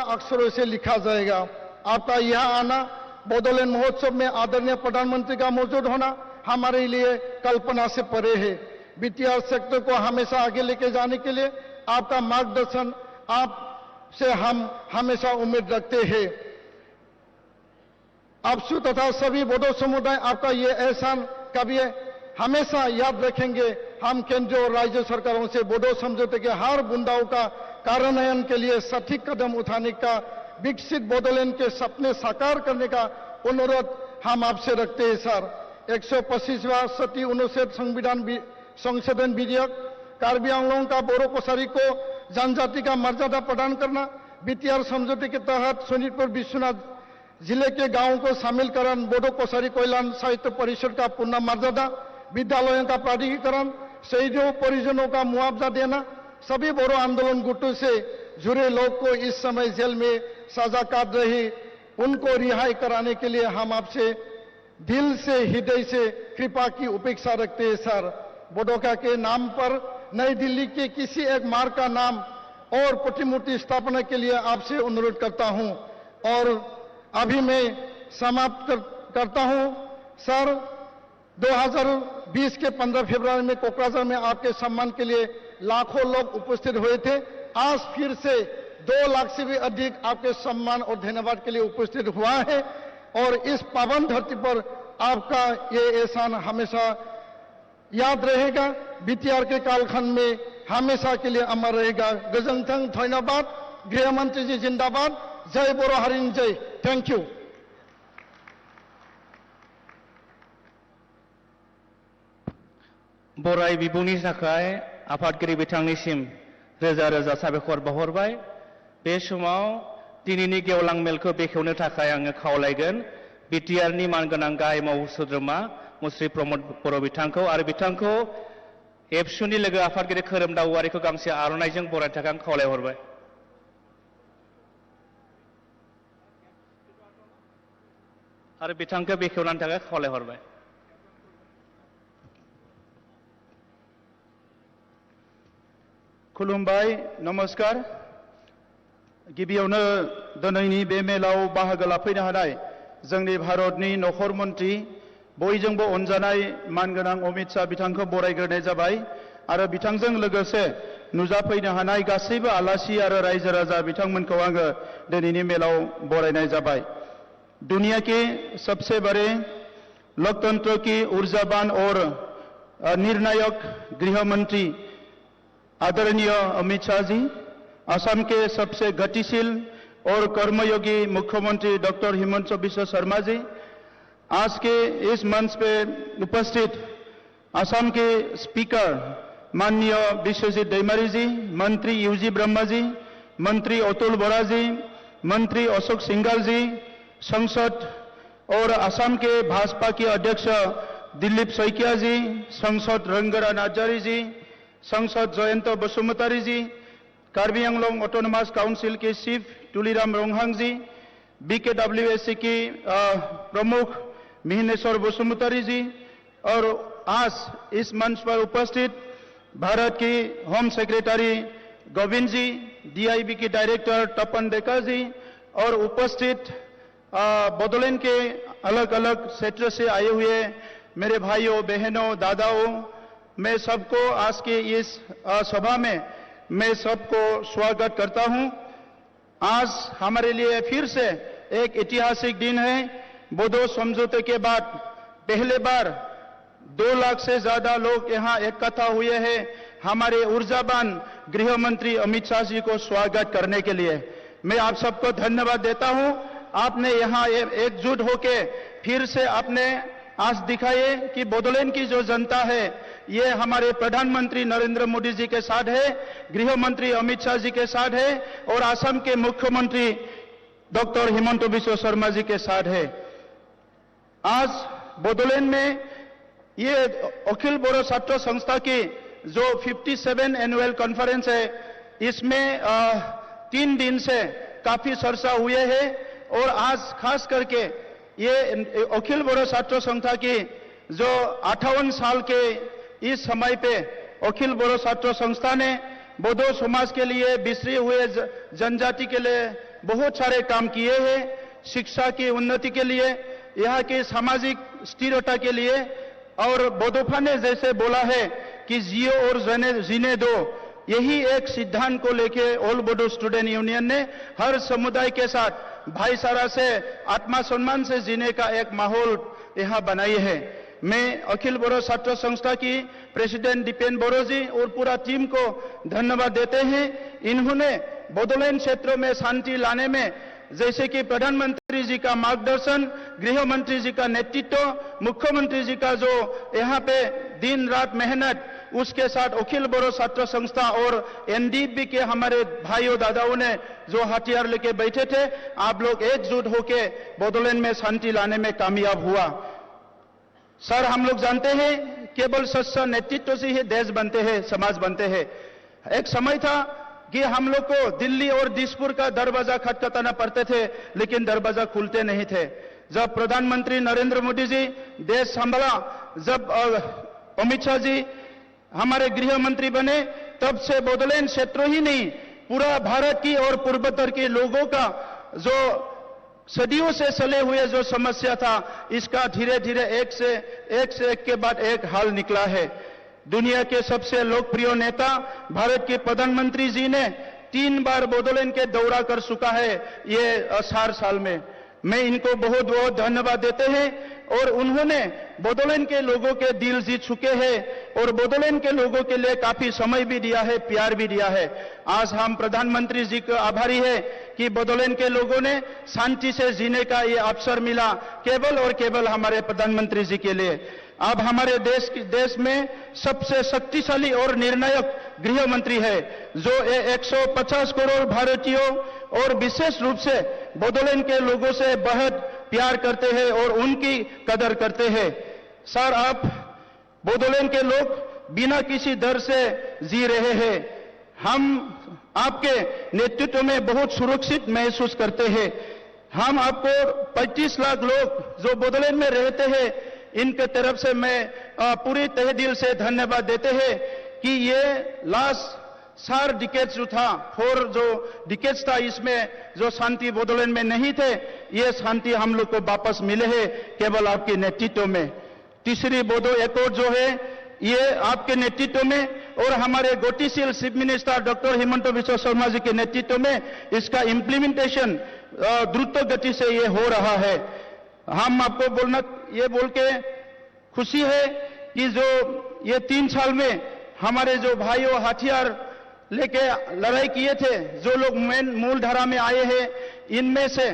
अक्षरों से लिखा जाएगा। आपका यहाँ आना, बोडोलैंड महोत्सव में आदरणीय प्रधानमंत्री का मौजूद होना हमारे लिए कल्पना से परे है। बीटीआर सेक्टर को हमेशा आगे लेके जाने के लिए आपका मार्गदर्शन आपसे हम हमेशा उम्मीद रखते हैं। आपसू तथा सभी बोडो समुदाय आपका ये एहसान कभी हमेशा याद रखेंगे। हम केंद्रीय और राज्य सरकारों से बोडो समझौते के हर बुंदाओं का कार्यान्वयन के लिए सटीक कदम उठाने का, विकसित बोडोलैंड के सपने साकार करने का अनुरोध हम आपसे रखते हैं सर। 125वां सती अनुच्छेद संशोधन विधेयक, कार्बी आंगलों का बोडो कोसारी को जनजाति का मर्यादा प्रदान करना, बीटीआर समझौते के तहत सोनितपुर विश्वनाथ जिले के गांवों को शामिल करन, बोडो कोसारी कल्याण साहित्य परिषद का पूर्ण मर्यादा, विद्यालयों का प्राधिकरण, शहीदों परिजनों का मुआवजा देना, सभी बोडो आंदोलन गुटों से जुड़े लोग को इस समय जेल में सजा काट रही उनको रिहाई कराने के लिए हम आपसे दिल से, हृदय से कृपा की उपेक्षा रखते हैं सर। बोडोका के नाम पर नई दिल्ली के किसी एक मार्ग का नाम और प्रतिमूर्ति स्थापना के लिए आपसे अनुरोध करता हूं और अभी मैं समाप्त करता हूं सर। 2020 के 15 फरवरी में कोकराझार में आपके सम्मान के लिए लाखों लोग उपस्थित हुए थे। आज फिर से 2 लाख से भी अधिक आपके सम्मान और धन्यवाद के लिए उपस्थित हुआ है और इस पावन धरती पर आपका ये एहसान हमेशा याद रहेगा। बीटीआर के कालखंड में हमेशा के लिए अमर रहेगा। गजंथंग, धन्यवाद। गृह मंत्री जी जिंदाबाद। जय बोरो हरिन जय। Thank you. बराय बिबुंनि थाखाय आफादगिरि बिथांनिसिम रोजा रोजा साबायखर बावहरबाय। बे समाव दिनैनि गेवलां मेलखौ बेखेवनो थाखाय आङो खावलायगोन बीटीआरनि मानगोनां गाहाय मावफुं सोद्रोमा मुस्रि प्रमद बर' बिथांखौ आरो बिथांखौ एबसुनि लोगो आफादगिरि खोरोमदाव औवारिखौ गांसे आर'नाइजों बरायनो थाखाय आं खावलायहरबाय आरो बिथांखौ बेखेवनायनि थाखाय खावलायहरबाय। खुलुमबाय, नमस्कार। गिबियावनो दिनैनि बे मेलाव बाहागो लाफैनो हानाय जोंनि भारतनि नखर मन्त्रि बयजोंबो अनजानाय मानगोनां अमित शाह बिथांखौ बरायग्रोनाय जाबाय आरो बिथांजों लोगोसे नुजाफैनो हानाय गासैबो आलासि आरो रायजो राजा बिथांमोनखौ आङो दिनैनि मेलाव बरायनाय जाबाय। दुनिया के सबसे बड़े लोकतंत्र की ऊर्जावान और निर्णायक गृह मंत्री आदरणीय अमित शाह जी, असम के सबसे गतिशील और कर्मयोगी मुख्यमंत्री डॉक्टर हिमंत बिश्व शर्मा जी, आज के इस मंच पे उपस्थित असम के स्पीकर माननीय विश्वजीत दैमारी जी, मंत्री यूजी ब्रह्मा जी, मंत्री अतुल बोरा जी, मंत्री अशोक सिंघाल जी, संसद और असम के भाजपा के अध्यक्ष दिलीप सैकिया जी, संसद रंगरा नार्जारी जी, संसद जयंत बसुमतारी जी, कार्बी आंगलों ऑटोनोमस काउंसिल के चीफ तुलीराम रोंहांग जी, बीकेडब्ल्यूएसी की प्रमुख मिहिनेश्वर बसुमतारी जी और आज इस मंच पर उपस्थित भारत की होम सेक्रेटरी गोविंद जी, डीआईबी की डायरेक्टर तपन डेका जी और उपस्थित बोडोलैंड के अलग अलग क्षेत्र से आए हुए मेरे भाइयों, बहनों, दादाओं, मैं सबको आज के इस सभा में मैं सबको स्वागत करता हूं। आज हमारे लिए फिर से एक ऐतिहासिक दिन है। बोडो समझौते के बाद पहले बार 2 लाख से ज्यादा लोग यहां इकट्ठा हुए हैं हमारे ऊर्जावान गृह मंत्री अमित शाह जी को स्वागत करने के लिए। मैं आप सबको धन्यवाद देता हूं। आपने यहां एकजुट होके फिर से आपने आज दिखाए कि बोडोलैंड की जो जनता है ये हमारे प्रधानमंत्री नरेंद्र मोदी जी के साथ है, गृह मंत्री अमित शाह जी के साथ है और असम के मुख्यमंत्री डॉक्टर हिमंत बिश्व शर्मा जी के साथ है। आज बोडोलैंड में ये अखिल बोडो छात्र संस्था की जो 57 एनुअल कॉन्फ्रेंस है, इसमें 3 दिन से काफी चर्चा हुए हैं और आज खास करके ये अखिल बोडो छात्र संस्था की जो 58 साल के इस समय पे अखिल बोडो छात्र संस्था ने बोडो समाज के लिए, बिछड़े हुए जनजाति के लिए बहुत सारे काम किए हैं। शिक्षा की उन्नति के लिए, यहाँ की सामाजिक स्थिरता के लिए, और बोडोफा ने जैसे बोला है कि जियो और जीने दो, यही एक सिद्धांत को लेके ऑल बोडो स्टूडेंट यूनियन ने हर समुदाय के साथ भाईचारा से, आत्मसम्मान से जीने का एक माहौल यहाँ बनाई है। मैं अखिल बोडो छात्र संस्था की प्रेसिडेंट दीपेन बोरो जी और पूरा टीम को धन्यवाद देते हैं। इन्होंने बोडोलैंड क्षेत्रों में शांति लाने में, जैसे कि प्रधानमंत्री जी का मार्गदर्शन, गृह मंत्री जी का नेतृत्व, मुख्यमंत्री जी का जो यहाँ पे दिन रात मेहनत, उसके साथ अखिल बोडो छात्र संस्था और एनडीपी के हमारे भाइयों दादाओं ने जो हथियार लेके बैठे थे, आप लोग एकजुट होके बोडोलैंड में शांति लाने में कामयाब हुआ। सर, हम लोग जानते हैं केवल सच्चा नेतृत्व से ही देश बनते हैं, समाज बनते हैं। एक समय था कि हम लोग को दिल्ली और दिसपुर का दरवाजा खटखटाना पड़ते थे, लेकिन दरवाजा खुलते नहीं थे। जब प्रधानमंत्री नरेंद्र मोदी जी देश संभाला, जब अमित शाह जी हमारे गृह मंत्री बने, तब से बोडोलैंड क्षेत्र ही नहीं, पूरा भारत की और पूर्वोत्तर के लोगों का जो सदियों से चले हुए जो समस्या था, इसका धीरे धीरे एक से एक के बाद एक हल निकला है। दुनिया के सबसे लोकप्रिय नेता भारत के प्रधानमंत्री जी ने 3 बार बोडोलैंड के दौरा कर चुका है ये 4 साल में। मैं इनको बहुत बहुत धन्यवाद देते हैं, और उन्होंने बोडोलैंड के लोगों के दिल जीत चुके हैं और बोडोलैंड के लोगों के लिए काफी समय भी दिया है, प्यार भी दिया है। आज हम प्रधानमंत्री जी के आभारी है कि बोडोलैंड के लोगों ने शांति से जीने का ये अवसर मिला, केवल और केवल हमारे प्रधानमंत्री जी के लिए। अब हमारे देश में सबसे शक्तिशाली और निर्णायक गृह मंत्री है, जो 150 करोड़ भारतीयों और विशेष रूप से बोडोलैंड के लोगों से बहुत प्यार करते हैं और उनकी कदर करते हैं। सर, आप बोडोलैंड के लोग बिना किसी डर से जी रहे हैं। हम आपके नेतृत्व में बहुत सुरक्षित महसूस करते हैं। हम आपको 25 लाख लोग जो बोडोलैंड में रहते हैं, इनके तरफ से मैं पूरी तहे दिल से धन्यवाद देते हैं कि ये लास्ट 4 डिकेड्स जो था, 4 जो डिकेड्स था, इसमें जो शांति बोडोलैंड में नहीं थे, ये शांति हम लोग को वापस मिले है केवल आपके नेतृत्व में। तीसरी बोडो एकॉर्ड जो है, ये आपके नेतृत्व में और हमारे गतिशील chief minister doctor Himanta Biswa Sarma ji के नेतृत्व में इसका इम्प्लीमेंटेशन द्रुत गति से ये हो रहा है। हम आपको बोल के खुशी है कि जो ये 3 साल में हमारे जो भाइयों हथियार लेके लड़ाई किए थे, जो लोग मूल धारा में आए हैं, इनमें से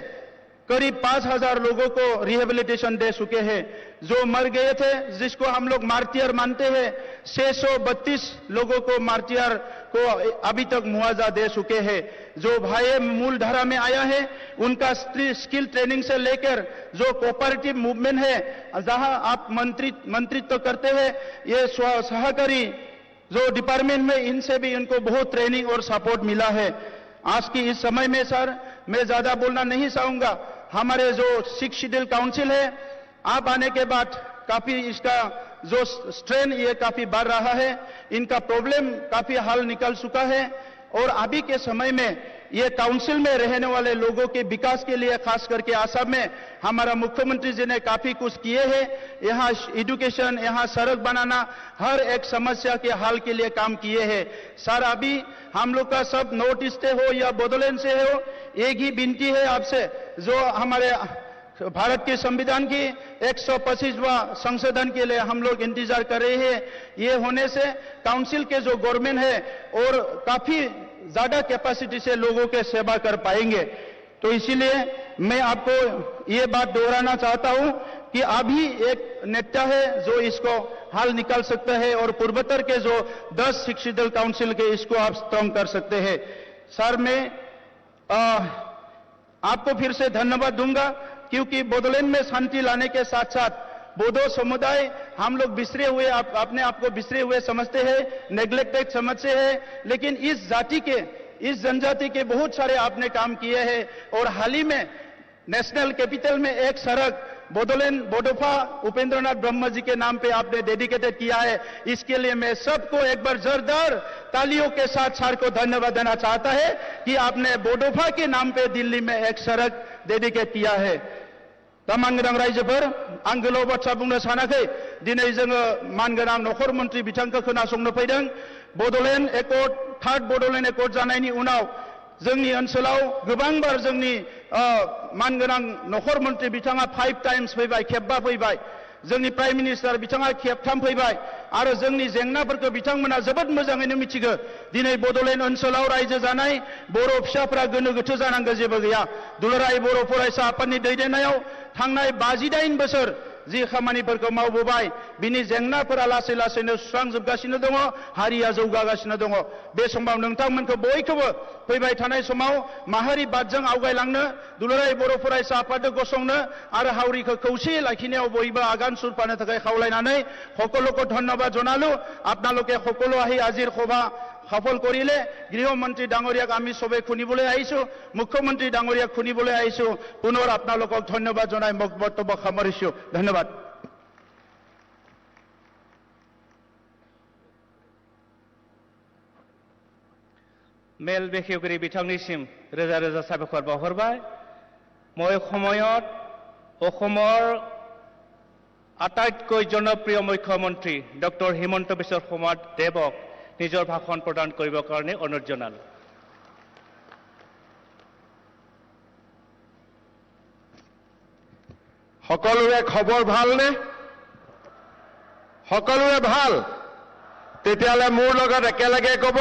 करीब 5000 लोगों को रिहेबिलिटेशन दे चुके हैं। जो मर गए थे, जिसको हम लोग मार्टियर मानते हैं, 632 लोगों को मार्टियर को अभी तक मुआवजा दे चुके हैं। जो भाई मूल धारा में आया है, उनका स्किल ट्रेनिंग से लेकर जो कोऑपरेटिव मूवमेंट है, जहां आप मंत्रित्व करते हैं, ये सहकारी जो डिपार्टमेंट में, इनसे भी इनको बहुत ट्रेनिंग और सपोर्ट मिला है। आज की इस समय में सर, मैं ज्यादा बोलना नहीं चाहूंगा। हमारे जो 6 शेड्यूल काउंसिल है, आप आने के बाद काफी इसका जो स्ट्रेन ये काफी बढ़ रहा है, इनका प्रॉब्लम काफी हल निकल चुका है। और अभी के समय में ये काउंसिल में रहने वाले लोगों के विकास के लिए, खास करके आसाम में हमारा मुख्यमंत्री जी ने काफी कुछ किए हैं। यहाँ एजुकेशन, यहाँ सड़क बनाना, हर एक समस्या के हल के लिए काम किए हैं। सर, अभी हम लोग का सब नॉर्थ ईस्ट से हो या बोडोलैंड से हो, एक ही विनती है आपसे, जो हमारे भारत के संविधान की 125वां संशोधन के लिए हम लोग इंतजार कर रहे हैं। ये होने से काउंसिल के जो गवर्नमेंट है और काफी ज्यादा कैपेसिटी से लोगों के सेवा कर पाएंगे। तो इसीलिए मैं आपको ये बात दोहराना चाहता हूं कि अभी एक नेता है जो इसको हल निकाल सकता है, और पूर्वोत्तर के जो 10 शिक्षित काउंसिल के, इसको आप स्ट्रॉन्ग कर सकते हैं। सर, मैं आपको फिर से धन्यवाद दूंगा, क्योंकि बोडोलैंड में शांति लाने के साथ साथ बोडो समुदाय हम लोग बिछड़े हुए, अपने आप को बिछड़े हुए समझते हैं, नेग्लेक्टेड समझते हैं, लेकिन इस जनजाति के बहुत सारे आपने काम किए हैं। और हाल ही में नेशनल कैपिटल में एक सड़क बोडोलैंड बोडोफा उपेंद्रनाथ ब्रह्म जी के नाम पे आपने डेडिकेटेड किया है। इसके लिए मैं सबको एक बार जोरदार तालियों के साथ सर को धन्यवाद देना चाहता है कि आपने बोडोफा के नाम पे दिल्ली में एक सड़क डेडिकेट किया है। मानगोनां रायजोफोर, आं गोलाव बाथ्रा बुंनो सानाखै। दिनै जोङो मानगोनां नखर मन्त्रि बिथांखौ खोनासंनो फैदों। Bodoland accord, third Bodoland accord जानायनि उनाव जोंनि ओनसोलाव गोबांबार जोंनि मानगोनां नखर मन्त्रि बिथाङा 5 टाइम्स फैबाय, खेबबा फैबाय। जोंनि प्राइम मिनिस्टार बिथाङा खेबथाम फैबाय आरो जोंनि जेंनाफोरखौ बिथांमोना जोबोद मोजाङैनो मिथिगौ। दिनै बड'लेण्ड ओनसोलाव रायजो जानाय बर' फिसाफोरा गोनो गोथो जानांगौ जेबो गैया। दुलाराय बर' फरायसा आफादनि दैदेननायाव थांनाय 58 बोसोर जि खामानिफोरखौ मावबोबाय बिनि जेंनाफोरा लासै लासैनो सुस्रांजोबगासिनो दङ, हारिया जौगागासिनो दङ। बे समाव नोंथांमोनखौ बयखौबो फैबाय थानाय समाव माहारि बादजों आवगायलांनो, दुलाराय बर' फरायसा आफादखौ गसंनो आरो हावरिखौ खौसेयै लाखिनायाव बयबो आगान सुरफानो थाखाय खावलायनानै সকলোকে ধন্যবাদ জনালো। আপোনালোকে সকলো আহি আজিৰ সভা সফল কৰিলে। গৃহমন্ত্ৰী ডাঙৰীয়াক আমি সবে শুনিবলৈ আহিছো, মুখ্যমন্ত্ৰী ডাঙৰীয়াক শুনিবলৈ আহিছো। পুনৰ আপোনালোকক ধন্যবাদ জনাই মোক বক্তব্য সামৰিছো। ধন্যবাদ। मेल बेखेवगिरि बिथांनिसिम रोजा रोजा साबायखर बावहरबाय। মই সময়ত অসমৰ আটাইতকৈ জনপ্ৰিয় মুখ্যমন্ত্ৰী ডক্টৰ হিমন্ত বিশ্ব শৰ্মা দেৱক নিজৰ ভাষণ প্ৰদান কৰিবৰ কাৰণে অনুৰোধ জনালো। সকলোৰে খবৰ ভালনে? সকলোৰে ভাল? তেতিয়াহ'লে মোৰ লগত একেলগে ক'ব,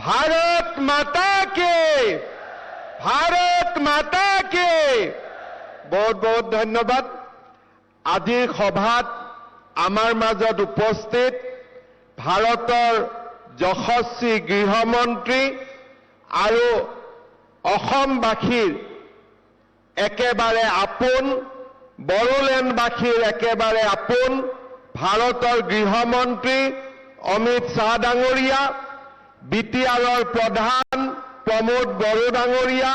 ভাৰত মাতা কি, ভাৰত মাতা কি। বহুত বহুত ধন্যবাদ। আজিৰ সভাত আমাৰ মাজত উপস্থিত ভাৰতৰ যশস্বী গৃহমন্ত্ৰী আৰু অসমবাসীৰ একেবাৰে আপোন, বড়োলেণ্ডবাসীৰ একেবাৰে আপোন ভাৰতৰ গৃহমন্ত্ৰী অমিত শ্বাহ ডাঙৰীয়া, বিটিআৰৰ প্ৰধান প্ৰমোদ বড়ো ডাঙৰীয়া,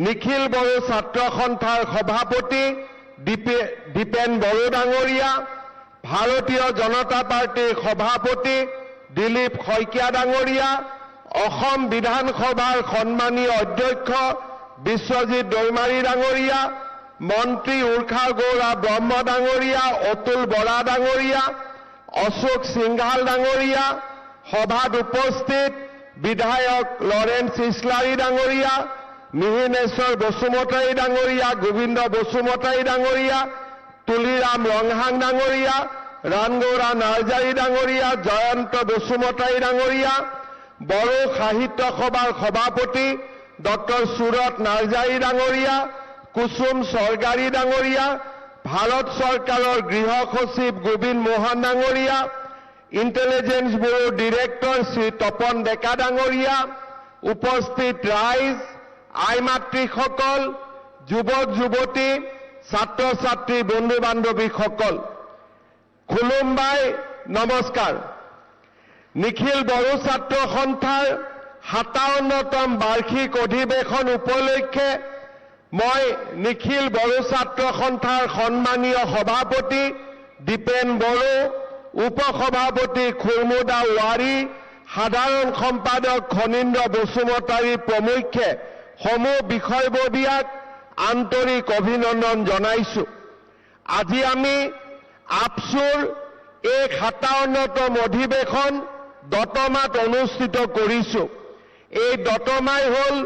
নিখিল বড়ো ছাত্ৰ সন্থাৰ সভাপতি দীপেন বড়ো ডাঙৰীয়া, ভাৰতীয় জনতা পাৰ্টীৰ সভাপতি দিলীপ শইকীয়া ডাঙৰীয়া, অসম বিধানসভাৰ সন্মানীয় অধ্যক্ষ বিশ্বজিৎ দৈমাৰী ডাঙৰীয়া, মন্ত্ৰী উৰ্খা গৌৰা ব্ৰহ্ম ডাঙৰীয়া, অতুল বৰা ডাঙৰীয়া, অশোক সিংঘাল ডাঙৰীয়া, সভাত উপস্থিত বিধায়ক লৰেন্স ইছলাৰী ডাঙৰীয়া, মিহিনেশ্বৰ বসুমতাৰী ডাঙৰীয়া, গোবিন্দ বসুমতাৰী ডাঙৰীয়া, তুলিৰাম ৰংহাং ডাঙৰীয়া, ৰাণগৌৰা নাৰ্জাৰী ডাঙৰীয়া, জয়ন্ত বসুমতাৰী ডাঙৰীয়া, বড়ো সাহিত্য সভাৰ সভাপতি ডক্টৰ সুৰত নাৰ্জাৰী ডাঙৰীয়া, কুসুম চৰকাৰী ডাঙৰীয়া, ভাৰত চৰকাৰৰ গৃহ সচিব গোবিন্দ মোহন ডাঙৰীয়া, ইণ্টেলিজেন্স ব্যুৰোৰ ডিৰেক্টৰ শ্ৰী তপন ডেকা ডাঙৰীয়া, উপস্থিত ৰাইজ, আই মাতৃসকল, যুৱক যুৱতী, ছাত্ৰ ছাত্ৰী, বন্ধু বান্ধৱীসকল, খুলুমবাই, নমস্কাৰ। নিখিল বড়ো ছাত্ৰ সন্থাৰ 57তম বাৰ্ষিক অধিৱেশন উপলক্ষে মই নিখিল বড়ো ছাত্ৰ সন্থাৰ সন্মানীয় সভাপতি দীপেন বড়ো, উপসভাপতি খুৰমুদা ৱাৰী, সাধাৰণ সম্পাদক খনীন্দ্ৰ বসুমতাৰী প্ৰমুখ্যে সমূহ বিষয়ববীয়াক আন্তৰিক অভিনন্দন জনাইছো। আজি আমি আপচুৰ এই 57তম অধিৱেশন দতমাত অনুষ্ঠিত কৰিছো। এই দতমাই হ'ল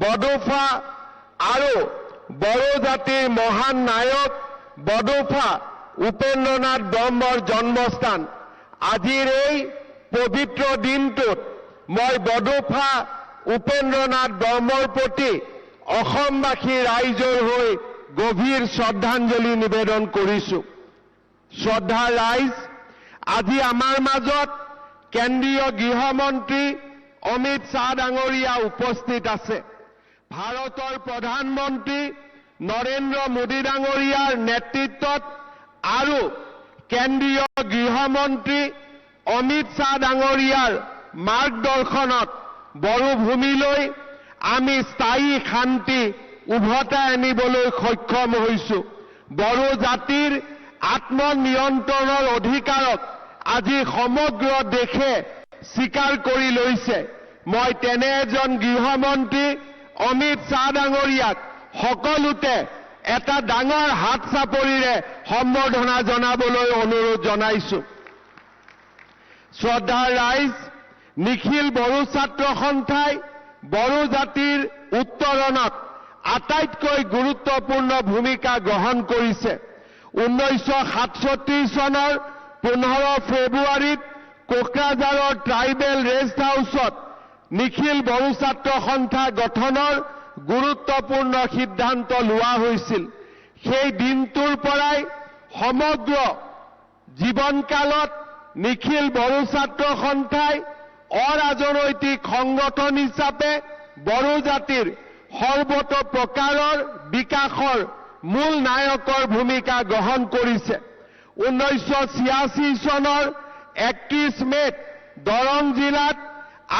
বডোফা আৰু বড়ো জাতিৰ মহান নায়ক বডোফা উপেন্দ্ৰনাথ ব্ৰহ্মৰ জন্মস্থান। আজিৰ এই পবিত্ৰ দিনটোত মই বডোফা উপেন্দ্ৰনাথ ব্ৰহ্মৰ প্ৰতি অসমবাসী ৰাইজৰ হৈ গভীৰ শ্ৰদ্ধাঞ্জলি নিবেদন কৰিছো। শ্ৰদ্ধা ৰাইজ, আজি আমাৰ মাজত কেন্দ্ৰীয় গৃহমন্ত্ৰী অমিত শ্বাহ ডাঙৰীয়া উপস্থিত আছে। ভাৰতৰ প্ৰধানমন্ত্ৰী নৰেন্দ্ৰ মোদী ডাঙৰীয়াৰ নেতৃত্বত আৰু কেন্দ্ৰীয় গৃহমন্ত্ৰী অমিত শ্বাহ ডাঙৰীয়াৰ মাৰ্গদৰ্শনত বড়ো ভূমিলৈ আমি স্থায়ী শান্তি উভতাই আনিবলৈ সক্ষম হৈছো। বড়ো জাতিৰ আত্মনিয়ন্ত্ৰণৰ অধিকাৰক আজি সমগ্ৰ দেশে স্বীকাৰ কৰি লৈছে। মই তেনে এজন গৃহমন্ত্ৰী অমিত শ্বাহ ডাঙৰীয়াক সকলোতে এটা ডাঙৰ হাত চাপৰিৰে সম্বৰ্ধনা জনাবলৈ অনুৰোধ জনাইছো। শ্ৰদ্ধাৰ ৰাইজ, নিখিল বড়ো ছাত্ৰ সন্থাই বড়ো জাতিৰ উত্তৰণত আটাইতকৈ গুৰুত্বপূৰ্ণ ভূমিকা গ্ৰহণ কৰিছে। 1967 চনৰ 15 ফেব্ৰুৱাৰীত কোকৰাঝাৰৰ ট্ৰাইবেল ৰেষ্ট হাউচত নিখিল বড়ো ছাত্ৰ সন্থা গঠনৰ গুৰুত্বপূৰ্ণ সিদ্ধান্ত লোৱা হৈছিল। সেই দিনটোৰ পৰাই সমগ্ৰ জীৱনকালত নিখিল বড়ো ছাত্ৰ সন্থাই অৰাজনৈতিক সংগঠন হিচাপে বড়ো জাতিৰ সৰ্বতো প্ৰকাৰৰ বিকাশৰ মূল নায়কৰ ভূমিকা গ্ৰহণ কৰিছে। 1986 চনৰ 31 মেত দৰং জিলাত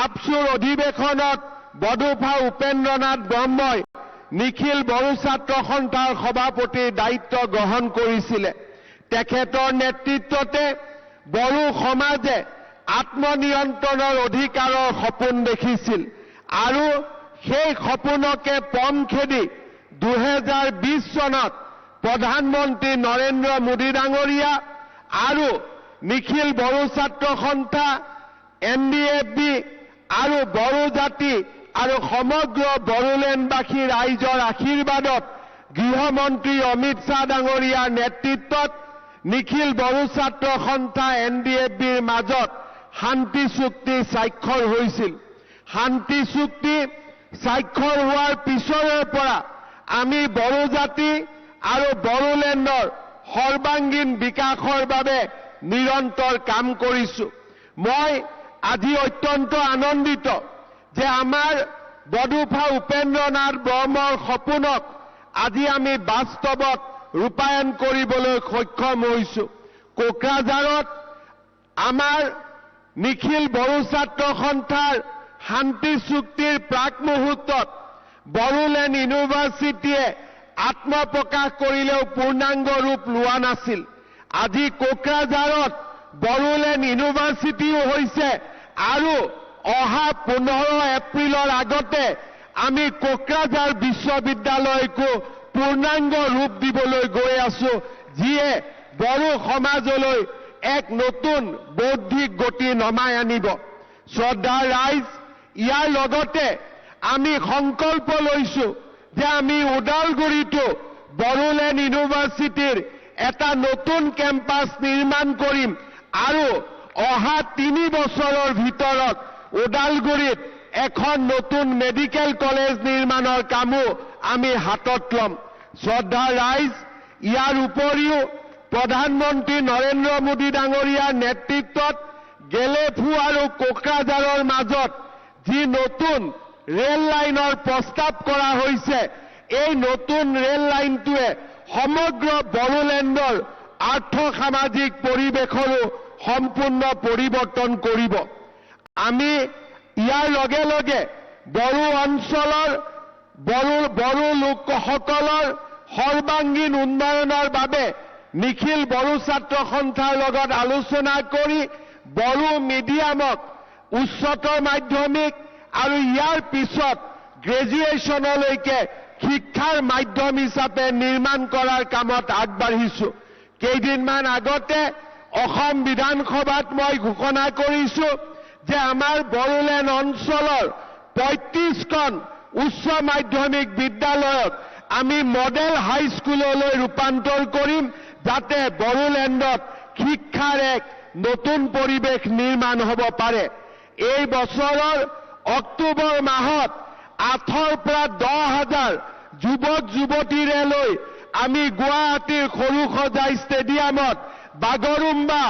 আপচুৰ অধিৱেশনত বডোফা উপেন্দ্ৰনাথ ব্ৰহ্মই নিখিল বড়ো ছাত্ৰ সন্থাৰ সভাপতিৰ দায়িত্ব গ্ৰহণ কৰিছিলে। তেখেতৰ নেতৃত্বতে বড়ো সমাজে আত্মনিয়ন্ত্ৰণৰ অধিকাৰৰ সপোন দেখিছিল আৰু সেই সপোনকে পম খেদি 2020 চনত প্ৰধানমন্ত্ৰী নৰেন্দ্ৰ মোদী ডাঙৰীয়া আৰু নিখিল বড়ো ছাত্ৰ সন্থা NDFB আৰু বড়ো জাতি আৰু সমগ্ৰ বড়োলেণ্ডবাসী ৰাইজৰ আশীৰ্বাদত গৃহমন্ত্ৰী অমিত শ্বাহ ডাঙৰীয়াৰ নেতৃত্বত নিখিল বড়ো ছাত্ৰ সন্থা NDFBৰ মাজত শান্তি চুক্তি স্বাক্ষৰ হৈছিল। শান্তি চুক্তি স্বাক্ষৰ হোৱাৰ পিছৰে পৰা আমি বড়ো জাতি আৰু বড়োলেণ্ডৰ সৰ্বাংগীন বিকাশৰ বাবে নিৰন্তৰ কাম কৰিছো। মই আজি অত্যন্ত আনন্দিত যে আমাৰ বডোফা উপেন্দ্ৰনাথ ব্ৰহ্মৰ সপোনক আজি আমি বাস্তৱত ৰূপায়ণ কৰিবলৈ সক্ষম হৈছো। কোকৰাঝাৰত আমাৰ নিখিল বড়ো ছাত্ৰ সন্থাৰ শান্তি চুক্তিৰ প্ৰাক মুহূৰ্তত বড়োলেণ্ড ইউনিভাৰ্চিটিয়ে আত্মপ্ৰকাশ কৰিলেও পূৰ্ণাংগ ৰূপ লোৱা নাছিল। আজি কোকৰাঝাৰত বড়োলেণ্ড ইউনিভাৰ্চিটিও হৈছে আৰু অহা 15 এপ্ৰিলৰ আগতে আমি কোকৰাঝাৰ বিশ্ববিদ্যালয়কো পূৰ্ণাংগ ৰূপ দিবলৈ গৈ আছো, যিয়ে বড়ো সমাজলৈ এক নতুন বৌদ্ধিক গতি নমাই আনিব। শ্ৰদ্ধাৰ ৰাইজ, ইয়াৰ লগতে আমি সংকল্প লৈছো যে আমি ওদালগুৰিতো বড়োলেণ্ড ইউনিভাৰ্চিটিৰ এটা নতুন কেম্পাছ নিৰ্মাণ কৰিম আৰু অহা 3 বছৰৰ ভিতৰত ওদালগুৰিত এখন নতুন মেডিকেল কলেজ নিৰ্মাণৰ কামো আমি হাতত ল'ম। শ্ৰদ্ধাৰ ৰাইজ, ইয়াৰ উপৰিও প্ৰধানমন্ত্ৰী নৰেন্দ্ৰ মোদী ডাঙৰীয়াৰ নেতৃত্বত গেলেফু আৰু কোকৰাঝাৰৰ মাজত যি নতুন ৰেল লাইনৰ প্ৰস্তাৱ কৰা হৈছে, এই নতুন ৰেল লাইনটোৱে সমগ্ৰ বড়োলেণ্ডৰ আৰ্থ-সামাজিক পৰিৱেশৰো সম্পূৰ্ণ পৰিৱৰ্তন কৰিব। আমি ইয়াৰ লগে লগে বড়ো অঞ্চলৰ বড়ো লোকসকলৰ সৰ্বাংগীন উন্নয়নৰ বাবে নিখিল বড়ো ছাত্ৰ সন্থাৰ লগত আলোচনা কৰি বড়ো মিডিয়ামক উচ্চতৰ মাধ্যমিক আৰু ইয়াৰ পিছত গ্ৰেজুৱেশ্যনলৈকে শিক্ষাৰ মাধ্যম হিচাপে নিৰ্মাণ কৰাৰ কামত আগবাঢ়িছো। কেইদিনমান আগতে অসম বিধানসভাত মই ঘোষণা কৰিছো যে আমাৰ বড়োলেণ্ড অঞ্চলৰ 35খন উচ্চ মাধ্যমিক বিদ্যালয়ক আমি মডেল হাইস্কুললৈ ৰূপান্তৰ কৰিম, যাতে বড়োলেণ্ডত শিক্ষাৰ এক নতুন পৰিৱেশ নিৰ্মাণ হ'ব পাৰে। এই বছৰৰ অক্টোবৰ মাহত 8ৰ পৰা 10,000 যুৱক যুৱতীৰে লৈ আমি গুৱাহাটীৰ সৰুসজাই ষ্টেডিয়ামত বাগৰুম্বা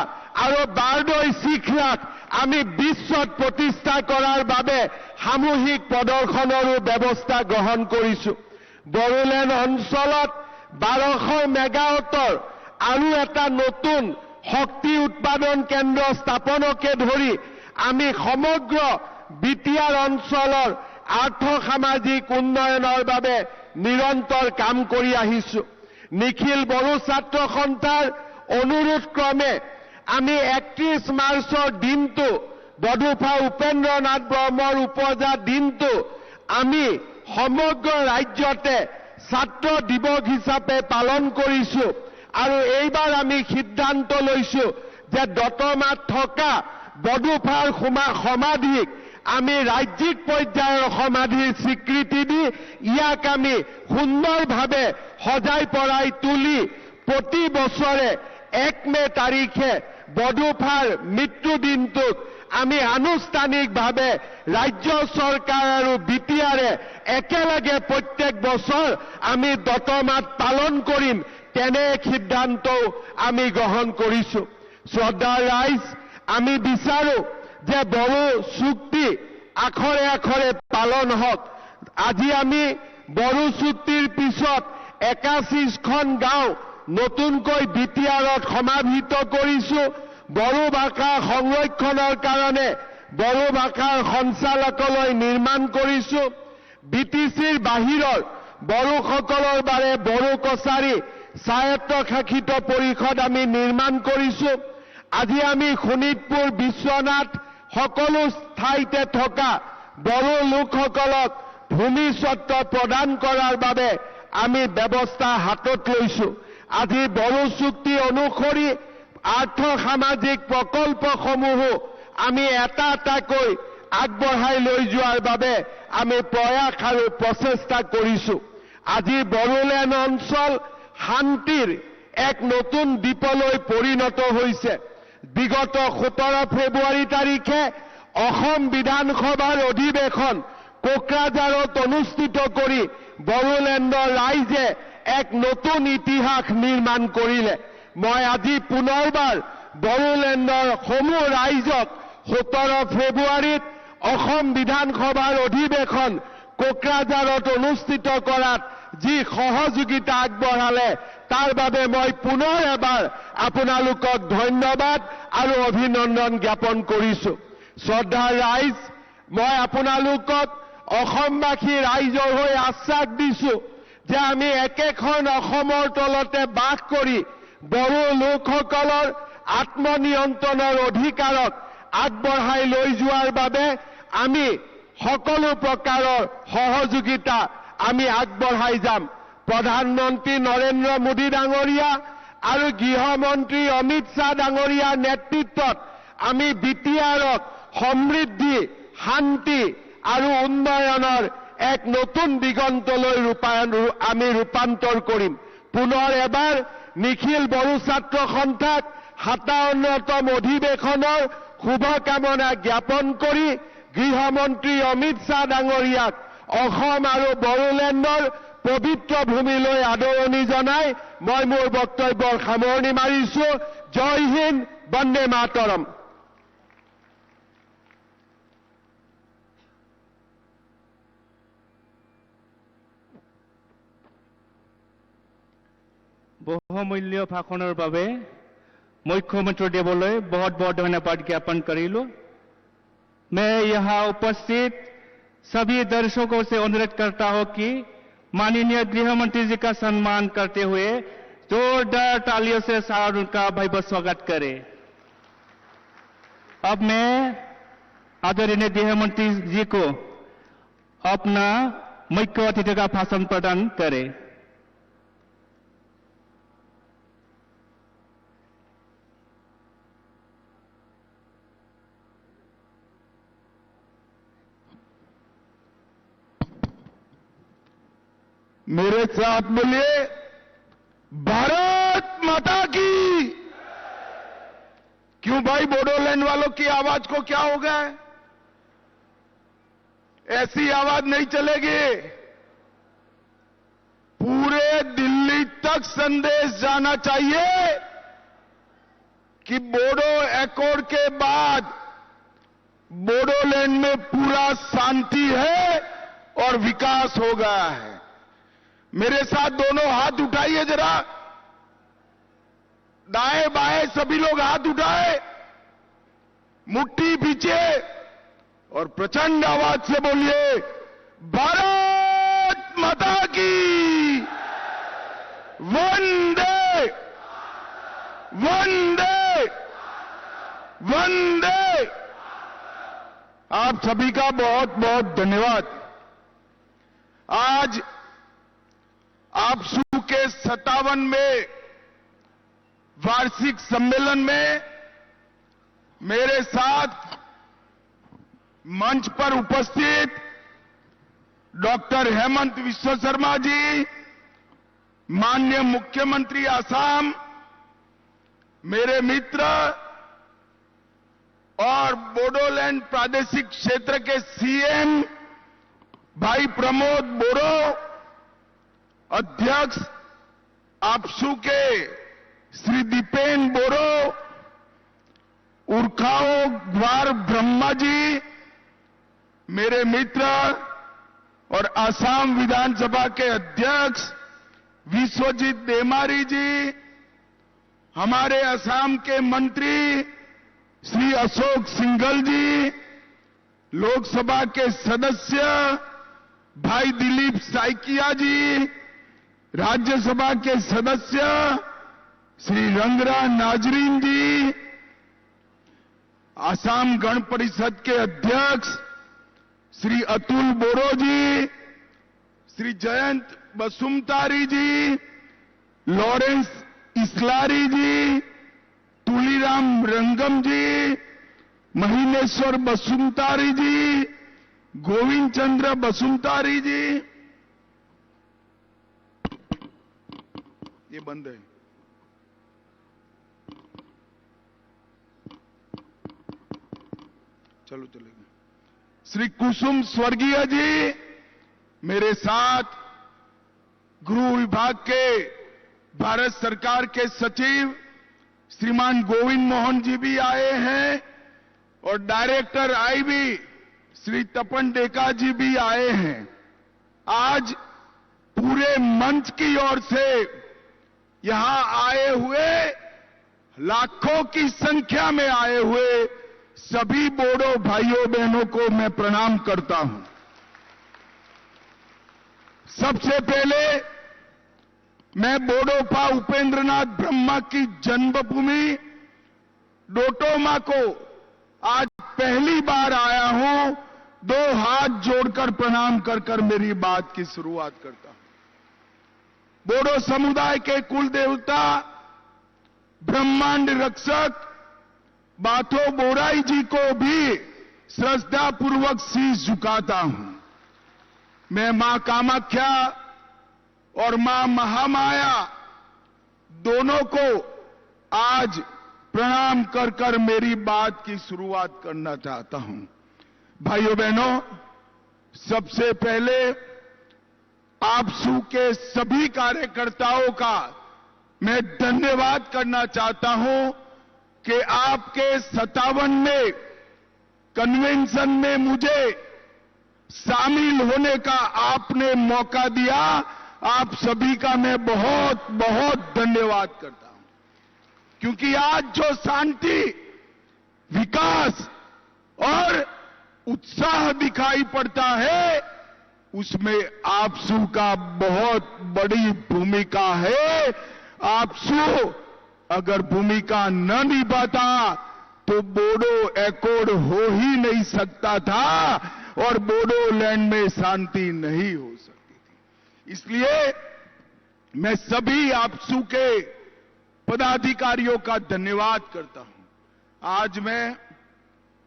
আৰু বাৰদৈ শিখৰাক আমি বিশ্বত প্ৰতিষ্ঠা কৰাৰ বাবে সামূহিক প্ৰদৰ্শনৰো ব্যৱস্থা গ্ৰহণ কৰিছো। বড়োলেণ্ড অঞ্চলত 1200 মেগাৱাটৰ আৰু এটা নতুন শক্তি উৎপাদন কেন্দ্ৰ স্থাপনকে ধৰি আমি সমগ্ৰ বিটিআৰ অঞ্চলৰ আৰ্থ-সামাজিক উন্নয়নৰ বাবে নিৰন্তৰ কাম কৰি আহিছো। নিখিল বড়ো ছাত্ৰ সন্থাৰ অনুৰোধ ক্ৰমে আমি 31 মাৰ্চৰ দিনটো বডোফা উপেন্দ্ৰনাথ ব্ৰহ্মৰ উপজা দিনটো আমি সমগ্ৰ ৰাজ্যতে ছাত্ৰ দিৱস হিচাপে পালন কৰিছো। আৰু এইবাৰ আমি সিদ্ধান্ত লৈছো যে দতমাত থকা বডোফাৰ সমাধিক আমি ৰাজ্যিক পৰ্যায়ৰ সমাধিৰ স্বীকৃতি দি ইয়াক আমি সুন্দৰভাৱে সজাই পৰাই তুলি প্ৰতি বছৰে 1 মে তাৰিখে বডোফাৰ মৃত্যু দিনটোক আমি আনুষ্ঠানিকভাৱে ৰাজ্য চৰকাৰ আৰু বিটিআৰে একেলগে প্ৰত্যেক বছৰ আমি দতমাত পালন কৰিম, তেনে সিদ্ধান্ত আমি গ্ৰহণ কৰিছো। শ্ৰদ্ধাৰ ৰাইজ, আমি বিচাৰো যে বড়ো চুক্তি আখৰে আখৰে পালন হওক। আজি আমি বড়ো চুক্তিৰ পিছত 81খন গাঁও নতুনকৈ বিটিআৰত সমাহিত কৰিছো। বড়ো ভাষা সংৰক্ষণৰ কাৰণে বড়ো ভাষাৰ সঞ্চালকালয় নিৰ্মাণ কৰিছো। বিটিচিৰ বাহিৰৰ বড়োসকলৰ বাবে বড়ো কছাৰী স্বায়ত্তশাসিত পৰিষদ আমি নিৰ্মাণ কৰিছো। আজি আমি শোণিতপুৰ, বিশ্বনাথ সকলো ঠাইতে থকা বড়ো লোকসকলক ভূমি স্বত্ব প্ৰদান কৰাৰ বাবে আমি ব্যৱস্থা হাতত লৈছো। আজি বড়ো চুক্তি অনুসৰি আৰ্থ সামাজিক প্ৰকল্পসমূহো আমি এটা এটাকৈ আগবঢ়াই লৈ যোৱাৰ বাবে আমি প্ৰয়াস আৰু প্ৰচেষ্টা কৰিছো। আজি বড়োলেণ্ড অঞ্চল শান্তিৰ এক নতুন দ্বীপলৈ পৰিণত হৈছে। বিগত 17 ফেব্ৰুৱাৰী তাৰিখে অসম বিধানসভাৰ অধিৱেশন কোকৰাঝাৰত অনুষ্ঠিত কৰি বড়োলেণ্ডৰ ৰাইজে এক নতুন ইতিহাস নিৰ্মাণ কৰিলে। মই আজি পুনৰবাৰ বড়োলেণ্ডৰ সমূহ ৰাইজক 17 ফেব্ৰুৱাৰীত অসম বিধানসভাৰ অধিৱেশন কোকৰাঝাৰত অনুষ্ঠিত কৰাত যি সহযোগিতা আগবঢ়ালে তাৰ বাবে মই পুনৰ এবাৰ আপোনালোকক ধন্যবাদ আৰু অভিনন্দন জ্ঞাপন কৰিছো। শ্ৰদ্ধাৰ ৰাইজ, মই আপোনালোকক অসমবাসী ৰাইজৰ হৈ আশ্বাস দিছো যে আমি একেখন অসমৰ তলতে বাস কৰি বড়ো লোকসকলৰ আত্মনিয়ন্ত্ৰণৰ অধিকাৰক আগবঢ়াই লৈ যোৱাৰ বাবে আমি সকলো প্ৰকাৰৰ সহযোগিতা আমি আগবঢ়াই যাম। প্ৰধানমন্ত্ৰী নৰেন্দ্ৰ মোদী ডাঙৰীয়া আৰু গৃহমন্ত্ৰী অমিত শ্বাহ ডাঙৰীয়াৰ নেতৃত্বত আমি বিটিআৰক সমৃদ্ধি, শান্তি আৰু উন্নয়নৰ এক নতুন দিগন্তলৈ আমি ৰূপান্তৰ কৰিম। পুনৰ এবাৰ নিখিল বড়ো ছাত্ৰ সন্থাক 57তম অধিৱেশনৰ শুভকামনা জ্ঞাপন কৰি গৃহমন্ত্ৰী অমিত শ্বাহ ডাঙৰীয়াক অসম আৰু বড়োলেণ্ডৰ পবিত্ৰ ভূমিলৈ আদৰণি জনাই মই মোৰ বক্তব্যৰ সামৰণি মাৰিছো। জয় হিন্দ, বন্দে মাতৰম। বহুমূল্য ভাষণৰ বাবে মুখ্যমন্ত্ৰী দেৱলৈ बहुत बहुत धन्यवाद ज्ञापन करिलो। मैं यहाँ उपस्थित सभी दर्शकों से अनुरोध करता हूं कि माननीय गृह मंत्री जी का सम्मान करते हुए जोरदार तालियों से सादर उनका भव्य स्वागत करें। अब मैं आदरणीय गृह मंत्री जी को अपना मुख्य अतिथि का भाषण प्रदान करें। मेरे साथ बोलिए, भारत माता की। क्यों भाई, बोडोलैंड वालों की आवाज को क्या हो गया है? ऐसी आवाज नहीं चलेगी। पूरे दिल्ली तक संदेश जाना चाहिए कि बोडो एकॉर्ड के बाद बोडोलैंड में पूरा शांति है और विकास हो गया है। मेरे साथ दोनों हाथ उठाइए जरा, दाएं बाएं सभी लोग हाथ उठाए, मुट्ठी पीछे और प्रचंड आवाज से बोलिए, भारत माता की। की वंदे वंदे वंदे। आप सभी का बहुत बहुत धन्यवाद। आज आपसू के 57वें वार्षिक सम्मेलन में मेरे साथ मंच पर उपस्थित डॉक्टर हेमंत विश्व शर्मा जी, माननीय मुख्यमंत्री असम, मेरे मित्र और बोडोलैंड प्रादेशिक क्षेत्र के सीएम भाई प्रमोद बोरो, अध्यक्ष आपसू के श्री दीपेन बोरो, उर्खाओ ग्वार ब्रह्मा जी, मेरे मित्र और असम विधानसभा के अध्यक्ष विश्वजीत देमारी जी, हमारे असम के मंत्री श्री अशोक सिंघल जी, लोकसभा के सदस्य भाई दिलीप साइकिया जी, राज्यसभा के सदस्य श्री रंगरा नाजरीन जी, असम गण परिषद के अध्यक्ष श्री अतुल बोरो जी, श्री जयंत बसुमतारी जी, लॉरेंस इस्लारी जी, तुलीराम रंगम जी, महीनेश्वर बसुमतारी जी, गोविंद चंद्र बसुमतारी जी, ये बंद है, चलो चलेगा, श्री कुसुम स्वर्गीय जी, मेरे साथ गृह विभाग के भारत सरकार के सचिव श्रीमान गोविंद मोहन जी भी आए हैं और डायरेक्टर आईबी श्री तपन डेका जी भी आए हैं। आज पूरे मंच की ओर से यहां आए हुए, लाखों की संख्या में आए हुए सभी बोडो भाइयों बहनों को मैं प्रणाम करता हूं। सबसे पहले मैं बोडोफा उपेंद्रनाथ ब्रह्मा की जन्मभूमि डोटोमा को आज पहली बार आया हूं, दो हाथ जोड़कर प्रणाम कर मेरी बात की शुरुआत करता हूं। बोडो समुदाय के कुल देवता ब्रह्मांड रक्षक बाथो बोराई जी को भी श्रद्धापूर्वक शीश झुकाता हूं। मैं मां कामाख्या और मां महामाया दोनों को आज प्रणाम कर मेरी बात की शुरुआत करना चाहता हूं। भाइयों बहनों, सबसे पहले आपसू के सभी कार्यकर्ताओं का मैं धन्यवाद करना चाहता हूं कि आपके 57वें कन्वेंशन में मुझे शामिल होने का आपने मौका दिया। आप सभी का मैं बहुत बहुत धन्यवाद करता हूं, क्योंकि आज जो शांति, विकास और उत्साह दिखाई पड़ता है, उसमें आपसू का बहुत बड़ी भूमिका है। आपसू अगर भूमिका न निभाता तो बोडो एकॉर्ड हो ही नहीं सकता था और बोडोलैंड में शांति नहीं हो सकती थी। इसलिए मैं सभी आपसू के पदाधिकारियों का धन्यवाद करता हूं। आज मैं